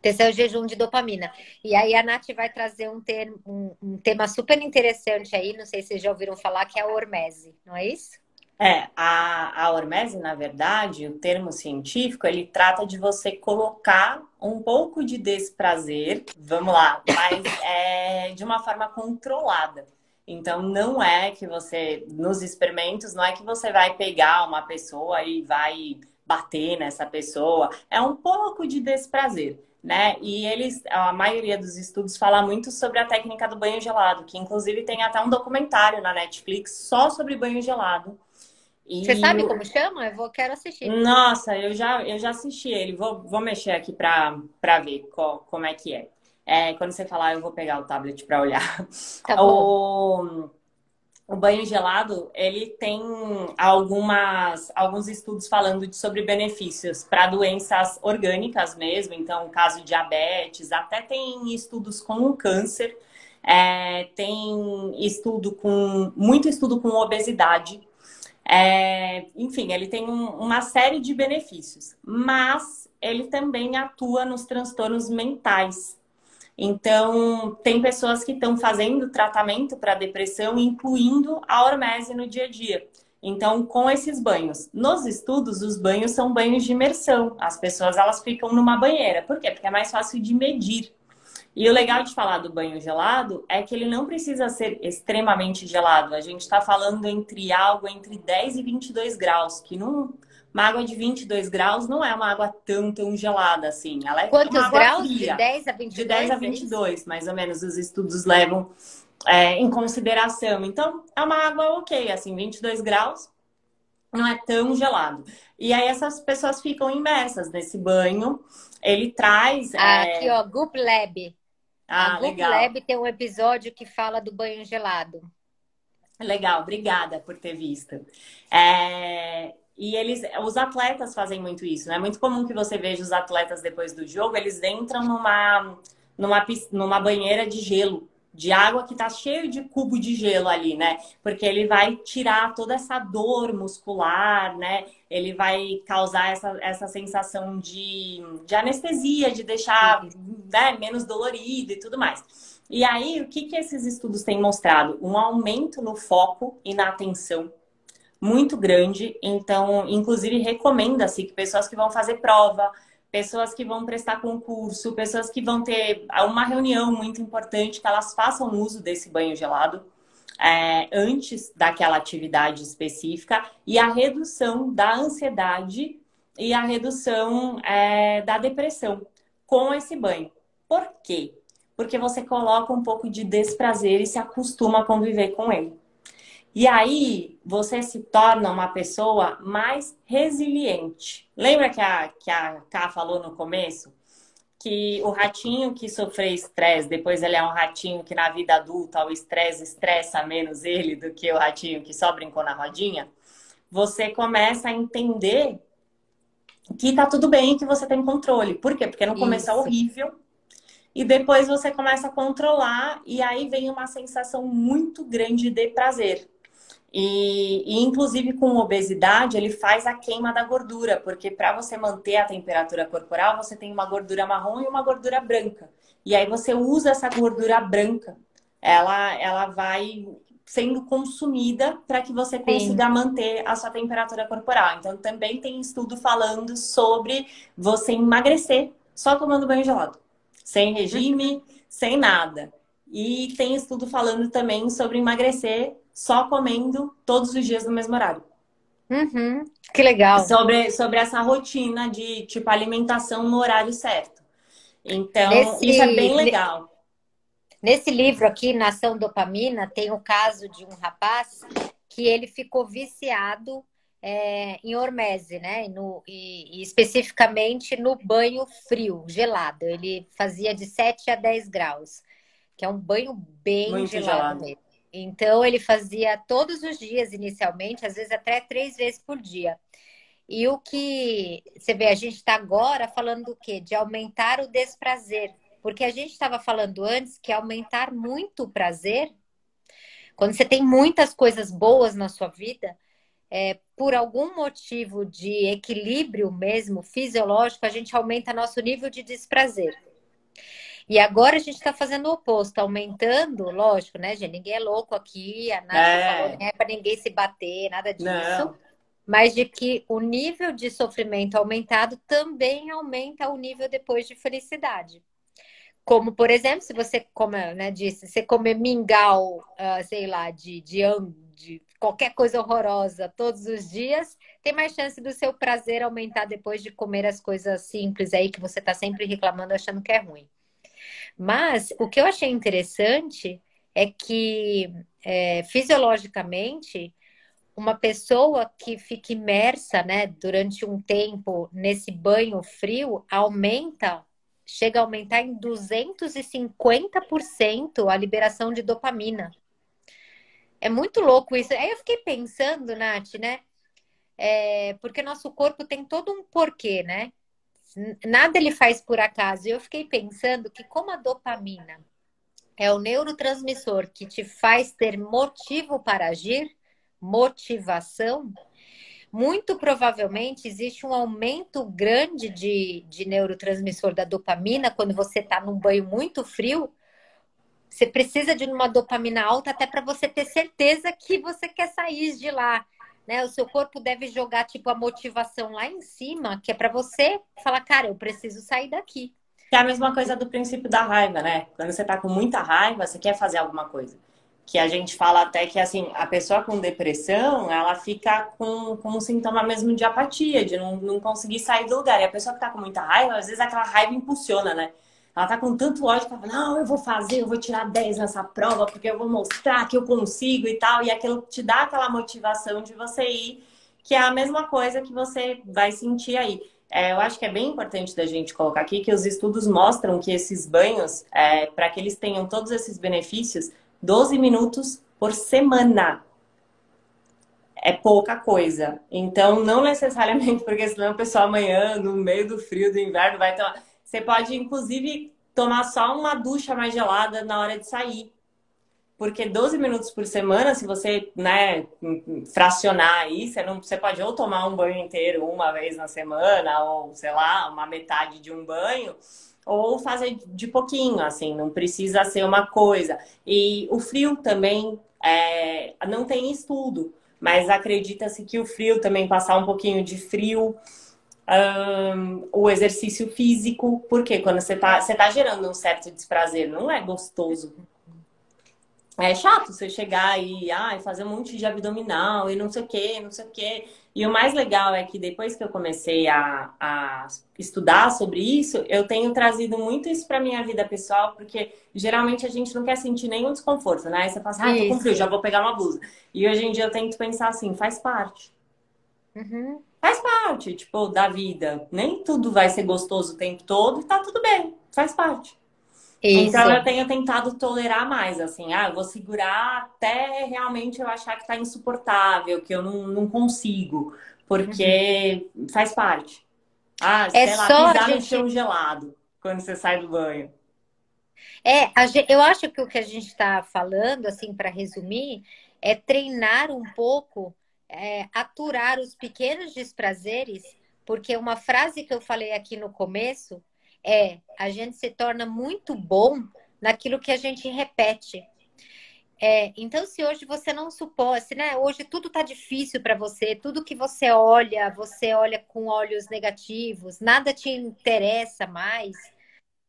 Esse é o jejum de dopamina. E aí a Nath vai trazer um tema super interessante aí, não sei se vocês já ouviram falar, que é a hormese, não é isso? A hormese, na verdade, o termo científico, ele trata de você colocar um pouco de desprazer, vamos lá, mas de uma forma controlada. Então, não é que você, nos experimentos, não é que você vai pegar uma pessoa e vai bater nessa pessoa. É um pouco de desprazer, né? E a maioria dos estudos fala muito sobre a técnica do banho gelado, que inclusive tem até um documentário na Netflix só sobre banho gelado. Você sabe como chama? Quero assistir. Nossa, eu já assisti ele. Vou mexer aqui para ver como é que é. Quando você falar, eu vou pegar o tablet para olhar. Tá bom. O banho gelado, ele tem alguns estudos falando sobre benefícios para doenças orgânicas mesmo. Então, caso de diabetes, até tem estudos com o câncer. Tem muito estudo com obesidade. Enfim, ele tem uma série de benefícios, mas ele também atua nos transtornos mentais. Então, tem pessoas que estão fazendo tratamento para depressão, incluindo a hormese no dia a dia. Então, com esses banhos. Nos estudos, os banhos são banhos de imersão. As pessoas, elas ficam numa banheira. Por quê? Porque é mais fácil de medir. E o legal de falar do banho gelado é que ele não precisa ser extremamente gelado. A gente está falando algo entre 10 e 22 graus, que uma água de 22 graus não é uma água tão gelada assim. Ela é Quantos uma água graus? fria. De 10 a 22? De 10 a 22, mais ou menos, os estudos levam em consideração. Então, é uma água ok, assim, 22 graus não é tão gelado. E aí essas pessoas ficam imersas nesse banho. Ele traz... Aqui, ó, Goop Lab. A Goop legal. Lab tem um episódio que fala do banho gelado. Legal, obrigada por ter visto. E os atletas fazem muito isso, né? É muito comum que você veja os atletas depois do jogo, eles entram numa banheira de gelo, de água que tá cheio de cubo de gelo ali, né? Porque ele vai tirar toda essa dor muscular, né? Ele vai causar essa sensação de anestesia, de deixar, né, menos dolorido e tudo mais. E aí, o que esses estudos têm mostrado? Um aumento no foco e na atenção muito grande. Então, inclusive, recomenda-se que pessoas que vão fazer prova, pessoas que vão prestar concurso, pessoas que vão ter uma reunião muito importante, que elas façam uso desse banho gelado. antes daquela atividade específica e a redução da ansiedade e a redução da depressão com esse banho. Por quê? Porque você coloca um pouco de desprazer e se acostuma a conviver com ele. E aí você se torna uma pessoa mais resiliente. Lembra que a Ká falou no começo? Que o ratinho que sofreu estresse, depois ele é um ratinho que na vida adulta o estresse estressa menos ele do que o ratinho que só brincou na rodinha. Você começa a entender que tá tudo bem, que você tem controle. Por quê? Porque no começo é Isso. horrível. E depois você começa a controlar e aí vem uma sensação muito grande de prazer. E inclusive com obesidade, ele faz a queima da gordura, porque para você manter a temperatura corporal, você tem uma gordura marrom e uma gordura branca. E aí você usa essa gordura branca, ela vai sendo consumida para que você Sim. consiga manter a sua temperatura corporal. Então também tem estudo falando sobre você emagrecer só tomando banho gelado, sem regime, sem nada. E tem estudo falando também sobre emagrecer só comendo todos os dias no mesmo horário. Uhum. Que legal. Sobre essa rotina de, tipo, alimentação no horário certo. Então, isso é Nesse, bem legal. nesse livro aqui, Nação Dopamina, tem o caso de um rapaz que ele ficou viciado em hormese, né? E especificamente no banho frio, gelado. Ele fazia de 7 a 10 graus, que é um banho bem Muito gelado gelado. mesmo. Então, ele fazia todos os dias, inicialmente, às vezes até 3 vezes por dia. E o que você vê, a gente está agora falando do quê? De aumentar o desprazer. Porque a gente estava falando antes que aumentar muito o prazer, quando você tem muitas coisas boas na sua vida, por algum motivo de equilíbrio mesmo, fisiológico, a gente aumenta nosso nível de desprazer. E agora a gente está fazendo o oposto, aumentando, lógico, né, gente? Ninguém é louco aqui, a Nath falou, É, nem é para ninguém se bater, nada disso. não. Mas de que o nível de sofrimento aumentado também aumenta o nível depois de felicidade. Como, por exemplo, se você, como né, disse, você comer mingau, sei lá, de qualquer coisa horrorosa todos os dias, tem mais chance do seu prazer aumentar depois de comer as coisas simples aí que você está sempre reclamando, achando que é ruim. Mas o que eu achei interessante é que, fisiologicamente, uma pessoa que fica imersa, né, durante um tempo nesse banho frio, chega a aumentar em 250% a liberação de dopamina. É muito louco isso. Aí eu fiquei pensando, Nath, né? Porque nosso corpo tem todo um porquê, né? Nada ele faz por acaso. E eu fiquei pensando que como a dopamina é o neurotransmissor que te faz ter motivo para agir, motivação, muito provavelmente existe um aumento grande de neurotransmissor da dopamina quando você está num banho muito frio. Você precisa de uma dopamina alta até para você ter certeza que você quer sair de lá, né? O seu corpo deve jogar tipo a motivação lá em cima, que é para você falar, cara, eu preciso sair daqui. Que é a mesma coisa do princípio da raiva, né? Quando você tá com muita raiva, você quer fazer alguma coisa. Que a gente fala até que, assim, a pessoa com depressão, ela fica com um sintoma mesmo de apatia, de não conseguir sair do lugar. E a pessoa que tá com muita raiva, às vezes aquela raiva impulsiona, né? Ela tá com tanto ódio que ela fala, não, eu vou fazer, eu vou tirar 10 nessa prova, porque eu vou mostrar que eu consigo e tal. E aquilo te dá aquela motivação de você ir, que é a mesma coisa que você vai sentir aí. Eu acho que é bem importante da gente colocar aqui que os estudos mostram que esses banhos, para que eles tenham todos esses benefícios, 12 minutos por semana. É pouca coisa. Então, não necessariamente, porque senão o pessoal amanhã, no meio do frio do inverno, vai tomar. Você pode, inclusive, tomar só uma ducha mais gelada na hora de sair. Porque 12 minutos por semana, se você, né, fracionar aí, você pode ou tomar um banho inteiro uma vez na semana, ou, sei lá, uma metade de um banho, ou fazer de pouquinho, assim, não precisa ser uma coisa. E o frio também não tem estudo, mas acredita-se que o frio também, passar um pouquinho de frio, o exercício físico, porque quando você tá gerando um certo desprazer, não é gostoso. É chato você chegar e fazer um monte de abdominal e não sei o quê, não sei o quê. E o mais legal é que depois que eu comecei a estudar sobre isso, eu tenho trazido muito isso para minha vida pessoal, porque geralmente a gente não quer sentir nenhum desconforto, né? Aí você fala assim, tô com frio, Isso. já vou pegar uma blusa. E hoje em dia eu tento pensar assim, faz parte. Uhum. Faz parte, tipo, da vida. Nem tudo vai ser gostoso o tempo todo e tá tudo bem, faz parte. Então eu Isso. tenho tentado tolerar mais, assim, eu vou segurar até realmente eu achar que tá insuportável, que eu não consigo, Uhum. porque faz parte. É Sei lá, só a pisar no gente. chão gelado quando você sai do banho. Eu acho que o que a gente está falando, assim, para resumir, é treinar um pouco, aturar os pequenos desprazeres, porque uma frase que eu falei aqui no começo é: a gente se torna muito bom naquilo que a gente repete. Então, se hoje você não suporta, se, né, hoje tudo está difícil para você, tudo que você olha com olhos negativos, nada te interessa mais.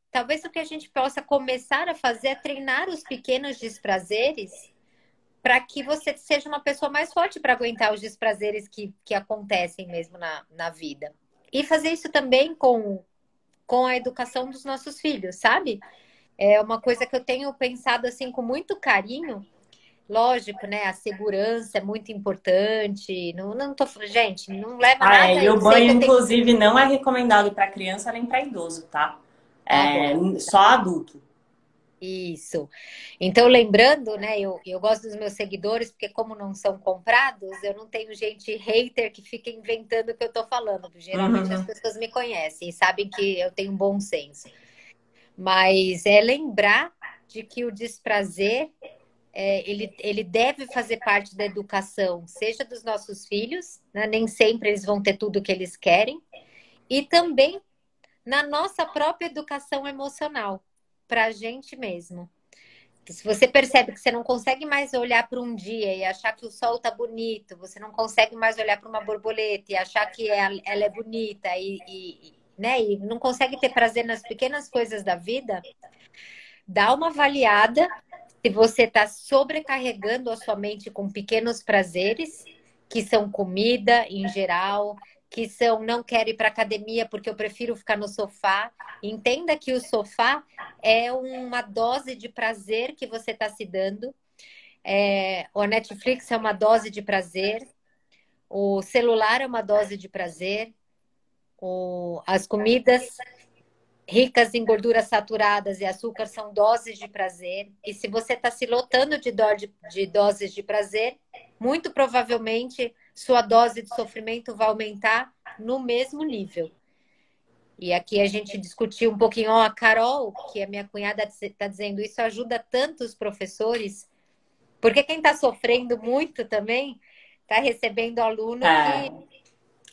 Talvez o que a gente possa começar a fazer é treinar os pequenos desprazeres para que você seja uma pessoa mais forte para aguentar os desprazeres que acontecem mesmo na vida. E fazer isso também com a educação dos nossos filhos, sabe? É uma coisa que eu tenho pensado assim com muito carinho. Lógico, né? A segurança é muito importante. Não tô, gente, não leva nada. E Eu o sei que banho, eu tenho. inclusive, não é recomendado para criança nem para idoso, tá? Tá É bom. só adulto. Isso. Então, lembrando, né, eu gosto dos meus seguidores, porque como não são comprados, eu não tenho gente hater que fica inventando o que eu estou falando. Porque geralmente as Uhum. pessoas me conhecem e sabem que eu tenho um bom senso. Mas é lembrar de que o desprazer, ele deve fazer parte da educação, seja dos nossos filhos, né? Nem sempre eles vão ter tudo o que eles querem, e também na nossa própria educação emocional, para a gente mesmo. Se você percebe que você não consegue mais olhar para um dia e achar que o sol tá bonito, você não consegue mais olhar para uma borboleta e achar que ela é bonita né, e não consegue ter prazer nas pequenas coisas da vida, dá uma avaliada se você está sobrecarregando a sua mente com pequenos prazeres, que são comida em geral, que são não quero ir para academia porque eu prefiro ficar no sofá. Entenda que o sofá é uma dose de prazer que você está se dando. O Netflix é uma dose de prazer, o celular é uma dose de prazer, as comidas ricas em gorduras saturadas e açúcar são doses de prazer. E se você está se lotando de doses de prazer, muito provavelmente sua dose de sofrimento vai aumentar no mesmo nível. E aqui a gente discutiu um pouquinho, a Carol, que é minha cunhada, está dizendo isso ajuda tanto os professores, porque quem está sofrendo muito também está recebendo aluno que. É.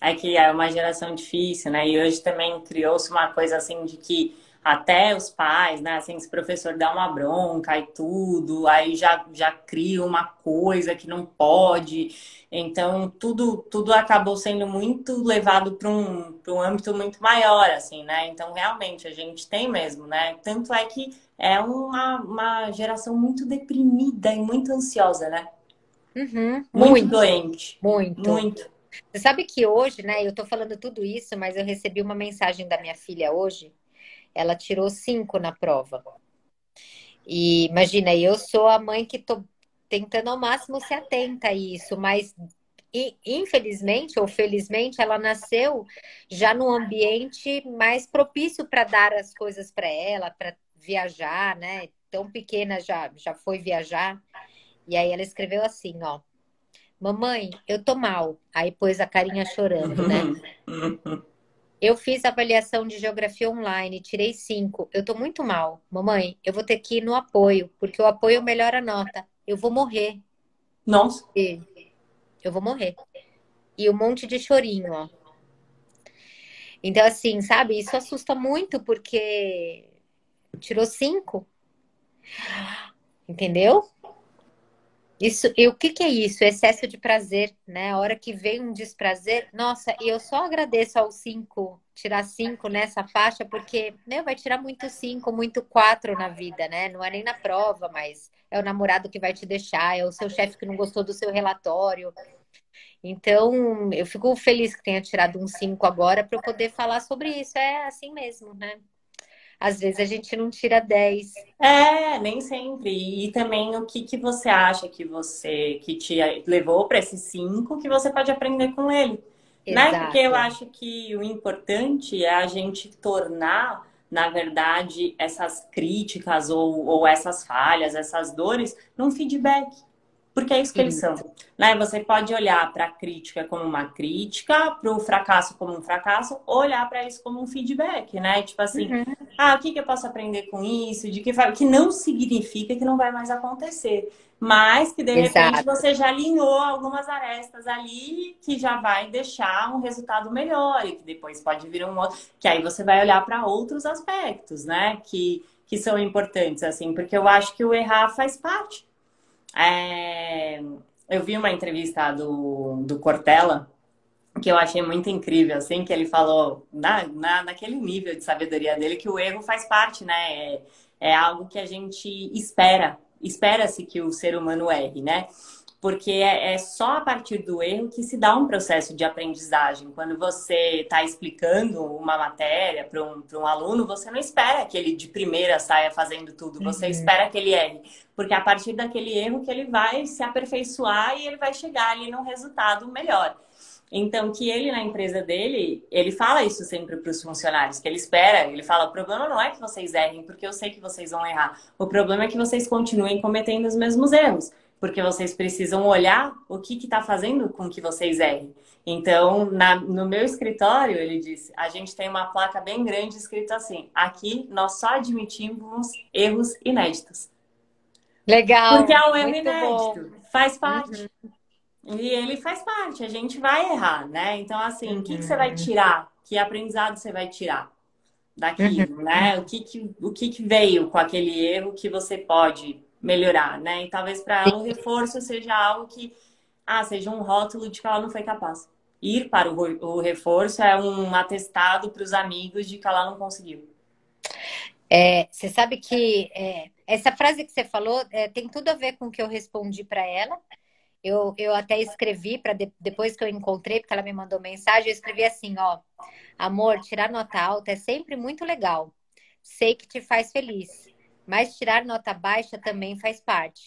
É que é uma geração difícil, né? E hoje também criou-se uma coisa assim de que até os pais, né? Assim, se o professor dá uma bronca e tudo, aí já cria uma coisa que não pode. Então, tudo acabou sendo muito levado para um âmbito muito maior, assim, né? Então, realmente, a gente tem mesmo, né? Tanto é que é uma geração muito deprimida e muito ansiosa, né? Uhum, Muito muito, doente. muito. Muito. Você sabe que hoje, né, eu tô falando tudo isso, mas eu recebi uma mensagem da minha filha hoje. Ela tirou 5 na prova. E imagina, eu sou a mãe que tô tentando ao máximo ser atenta a isso, mas infelizmente ou felizmente ela nasceu já num ambiente mais propício para dar as coisas para ela, para viajar, né? Tão pequena já foi viajar. E aí ela escreveu assim, ó: Mamãe, eu tô mal. Aí pôs a carinha chorando, né? Eu fiz avaliação de geografia online, tirei 5. Eu tô muito mal. Mamãe, eu vou ter que ir no apoio, porque o apoio melhora a nota. Eu vou morrer. Nossa. E eu vou morrer. E um monte de chorinho, ó. Então, assim, sabe, isso assusta muito, porque tirou 5, entendeu? Isso, e o que que é isso? Excesso de prazer, né? A hora que vem um desprazer, nossa, e eu só agradeço aos 5 tirar 5 nessa faixa, porque, meu, vai tirar muito 5, muito 4 na vida, né? Não é nem na prova, mas é o namorado que vai te deixar, é o seu chefe que não gostou do seu relatório. Então, eu fico feliz que tenha tirado um 5 agora para eu poder falar sobre isso. É assim mesmo, né? Às vezes a gente não tira 10. Nem sempre. E também o que que você acha que te levou para esse 5 que você pode aprender com ele, né? Porque eu Exato. acho que o importante é a gente tornar, na verdade, essas críticas ou essas falhas, essas dores, num feedback. Porque é isso que eles Sim. são, né? Você pode olhar para a crítica como uma crítica, para o fracasso como um fracasso, ou olhar para isso como um feedback, né? Tipo assim, Uhum. o que que eu posso aprender com isso? Que não significa que não vai mais acontecer, mas que de repente Exato. você já alinhou algumas arestas ali que já vai deixar um resultado melhor e que depois pode vir um outro, que aí você vai olhar para outros aspectos, né? Que são importantes, assim, porque eu acho que o errar faz parte. É, eu vi uma entrevista do Cortella que eu achei muito incrível, assim, que ele falou naquele nível de sabedoria dele que o erro faz parte, né? É algo que a gente espera-se que o ser humano erre, né? Porque é só a partir do erro que se dá um processo de aprendizagem. Quando você está explicando uma matéria para um aluno, você não espera que ele de primeira saia fazendo tudo, você Uhum. espera que ele erre. Porque é a partir daquele erro que ele vai se aperfeiçoar e ele vai chegar ali num resultado melhor. Então, que ele na empresa dele, ele fala isso sempre para os funcionários, que ele espera, ele fala, o problema não é que vocês errem, porque eu sei que vocês vão errar. O problema é que vocês continuem cometendo os mesmos erros, porque vocês precisam olhar o que está fazendo com que vocês errem. Então, no meu escritório, ele disse, a gente tem uma placa bem grande escrito assim, aqui nós só admitimos erros inéditos. Porque Legal, é um erro muito bom. inédito, faz parte. Uhum. E ele faz parte, a gente vai errar, né? Então, assim, o que que você vai Uhum. tirar? Que aprendizado você vai tirar daquilo, Uhum. né? O que que veio com aquele erro que você pode melhorar, né? E talvez para ela o reforço seja algo que, seja um rótulo de que ela não foi capaz. Ir para o reforço é um atestado para os amigos de que ela não conseguiu. Você sabe que essa frase que você falou tem tudo a ver com o que eu respondi para ela. Eu até escrevi para depois que eu encontrei, porque ela me mandou mensagem, eu escrevi assim, ó, amor, tirar nota alta é sempre muito legal. Sei que te faz feliz, mas tirar nota baixa também faz parte.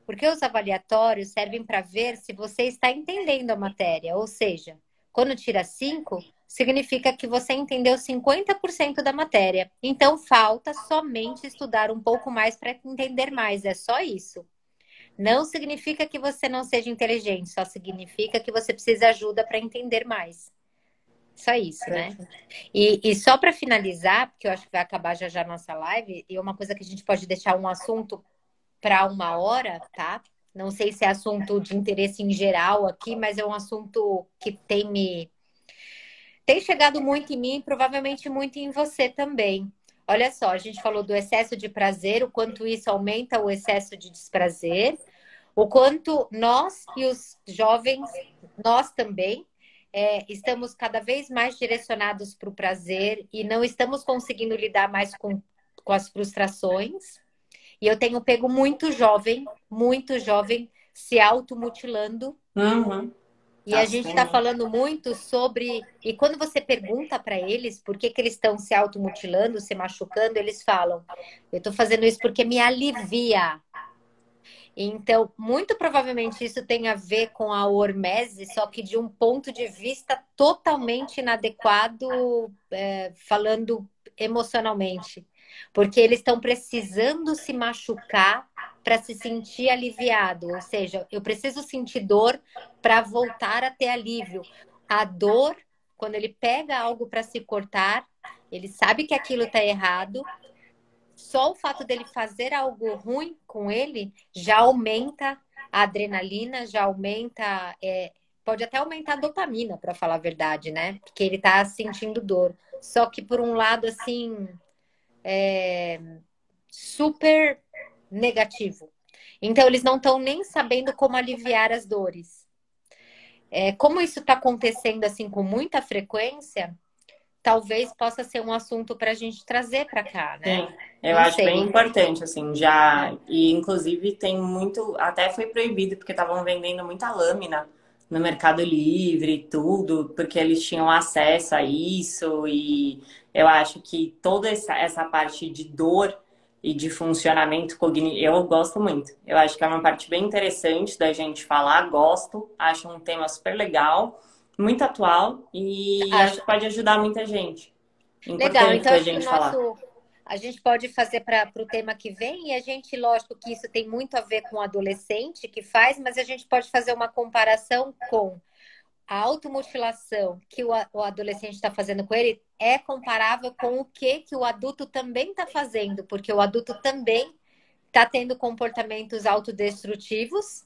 Porque os avaliatórios servem para ver se você está entendendo a matéria, ou seja, quando tira 5, significa que você entendeu 50% da matéria. Então falta somente estudar um pouco mais para entender mais, é só isso. Não significa que você não seja inteligente, só significa que você precisa de ajuda para entender mais. Só isso, né? E só para finalizar, porque eu acho que vai acabar já já a nossa live, e uma coisa que a gente pode deixar um assunto para uma hora, tá? Não sei se é assunto de interesse em geral aqui, mas é um assunto que tem chegado muito em mim, provavelmente muito em você também. Olha só, a gente falou do excesso de prazer, o quanto isso aumenta o excesso de desprazer, o quanto nós e os jovens, nós também, estamos cada vez mais direcionados para o prazer e não estamos conseguindo lidar mais com as frustrações. E eu tenho pego muito jovem se automutilando. Uhum, E tá a gente está sendo. falando muito sobre. E quando você pergunta para eles por que eles estão se automutilando, se machucando, eles falam: eu estou fazendo isso porque me alivia. Então, muito provavelmente isso tem a ver com a hormese, só que de um ponto de vista totalmente inadequado, falando emocionalmente. Porque eles estão precisando se machucar para se sentir aliviado. Ou seja, eu preciso sentir dor para voltar a ter alívio. A dor, quando ele pega algo para se cortar, ele sabe que aquilo está errado, só o fato dele fazer algo ruim com ele já aumenta a adrenalina, já aumenta, pode até aumentar a dopamina, para falar a verdade, né? Porque ele tá sentindo dor. Só que por um lado, assim, super negativo. Então, eles não estão nem sabendo como aliviar as dores. Como isso está acontecendo assim com muita frequência, talvez possa ser um assunto para a gente trazer para cá, né? Sim, eu Não acho bem sei. importante, assim, já. E inclusive tem muito. Até foi proibido, porque estavam vendendo muita lâmina no Mercado Livre e tudo, porque eles tinham acesso a isso. E eu acho que toda essa parte de dor e de funcionamento cognitivo, eu gosto muito. Eu acho que é uma parte bem interessante da gente falar, gosto, acho um tema super legal, muito atual e acho Acho que pode ajudar muita gente. legal. Importante Então, da acho que gente falar. a gente pode fazer para o tema que vem, e a gente, lógico que isso tem muito a ver com o adolescente que faz, mas a gente pode fazer uma comparação com a automutilação que o adolescente está fazendo com ele é comparável com o que o adulto também está fazendo, porque o adulto também está tendo comportamentos autodestrutivos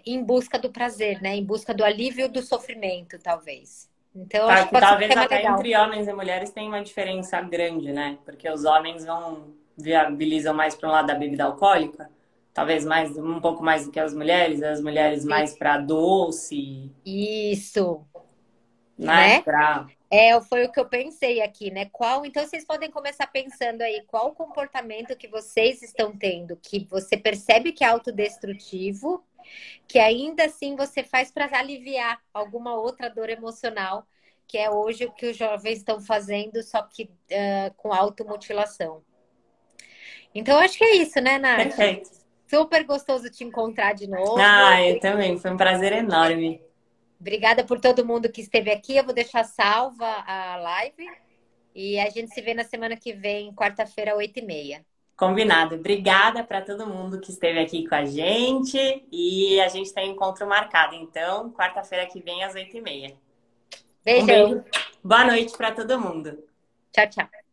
em busca do prazer, né? Em busca do alívio do sofrimento, talvez. Então, acho Tá, que que pode ser um talvez tema até legal. entre homens e mulheres tem uma diferença grande, né? Porque os homens vão viabilizam mais para um lado da bebida alcoólica, talvez mais um pouco mais do que as mulheres mais para doce, Isso, né? né? Para Foi o que eu pensei aqui, né? Então vocês podem começar pensando aí qual o comportamento que vocês estão tendo, que você percebe que é autodestrutivo, que ainda assim você faz para aliviar alguma outra dor emocional, que é hoje o que os jovens estão fazendo, só que com automutilação. Então acho que é isso, né, Nath? perfeito. Super gostoso te encontrar de Ah, novo. eu também. Foi um prazer enorme. Obrigada por todo mundo que esteve aqui. Eu vou deixar salva a live. E a gente se vê na semana que vem, quarta-feira, 8h30. Combinado. Obrigada para todo mundo que esteve aqui com a gente e a gente tem encontro marcado. Então, quarta-feira que vem às 8h30. Um Beijão. beijo. Boa noite para todo mundo. Tchau, tchau.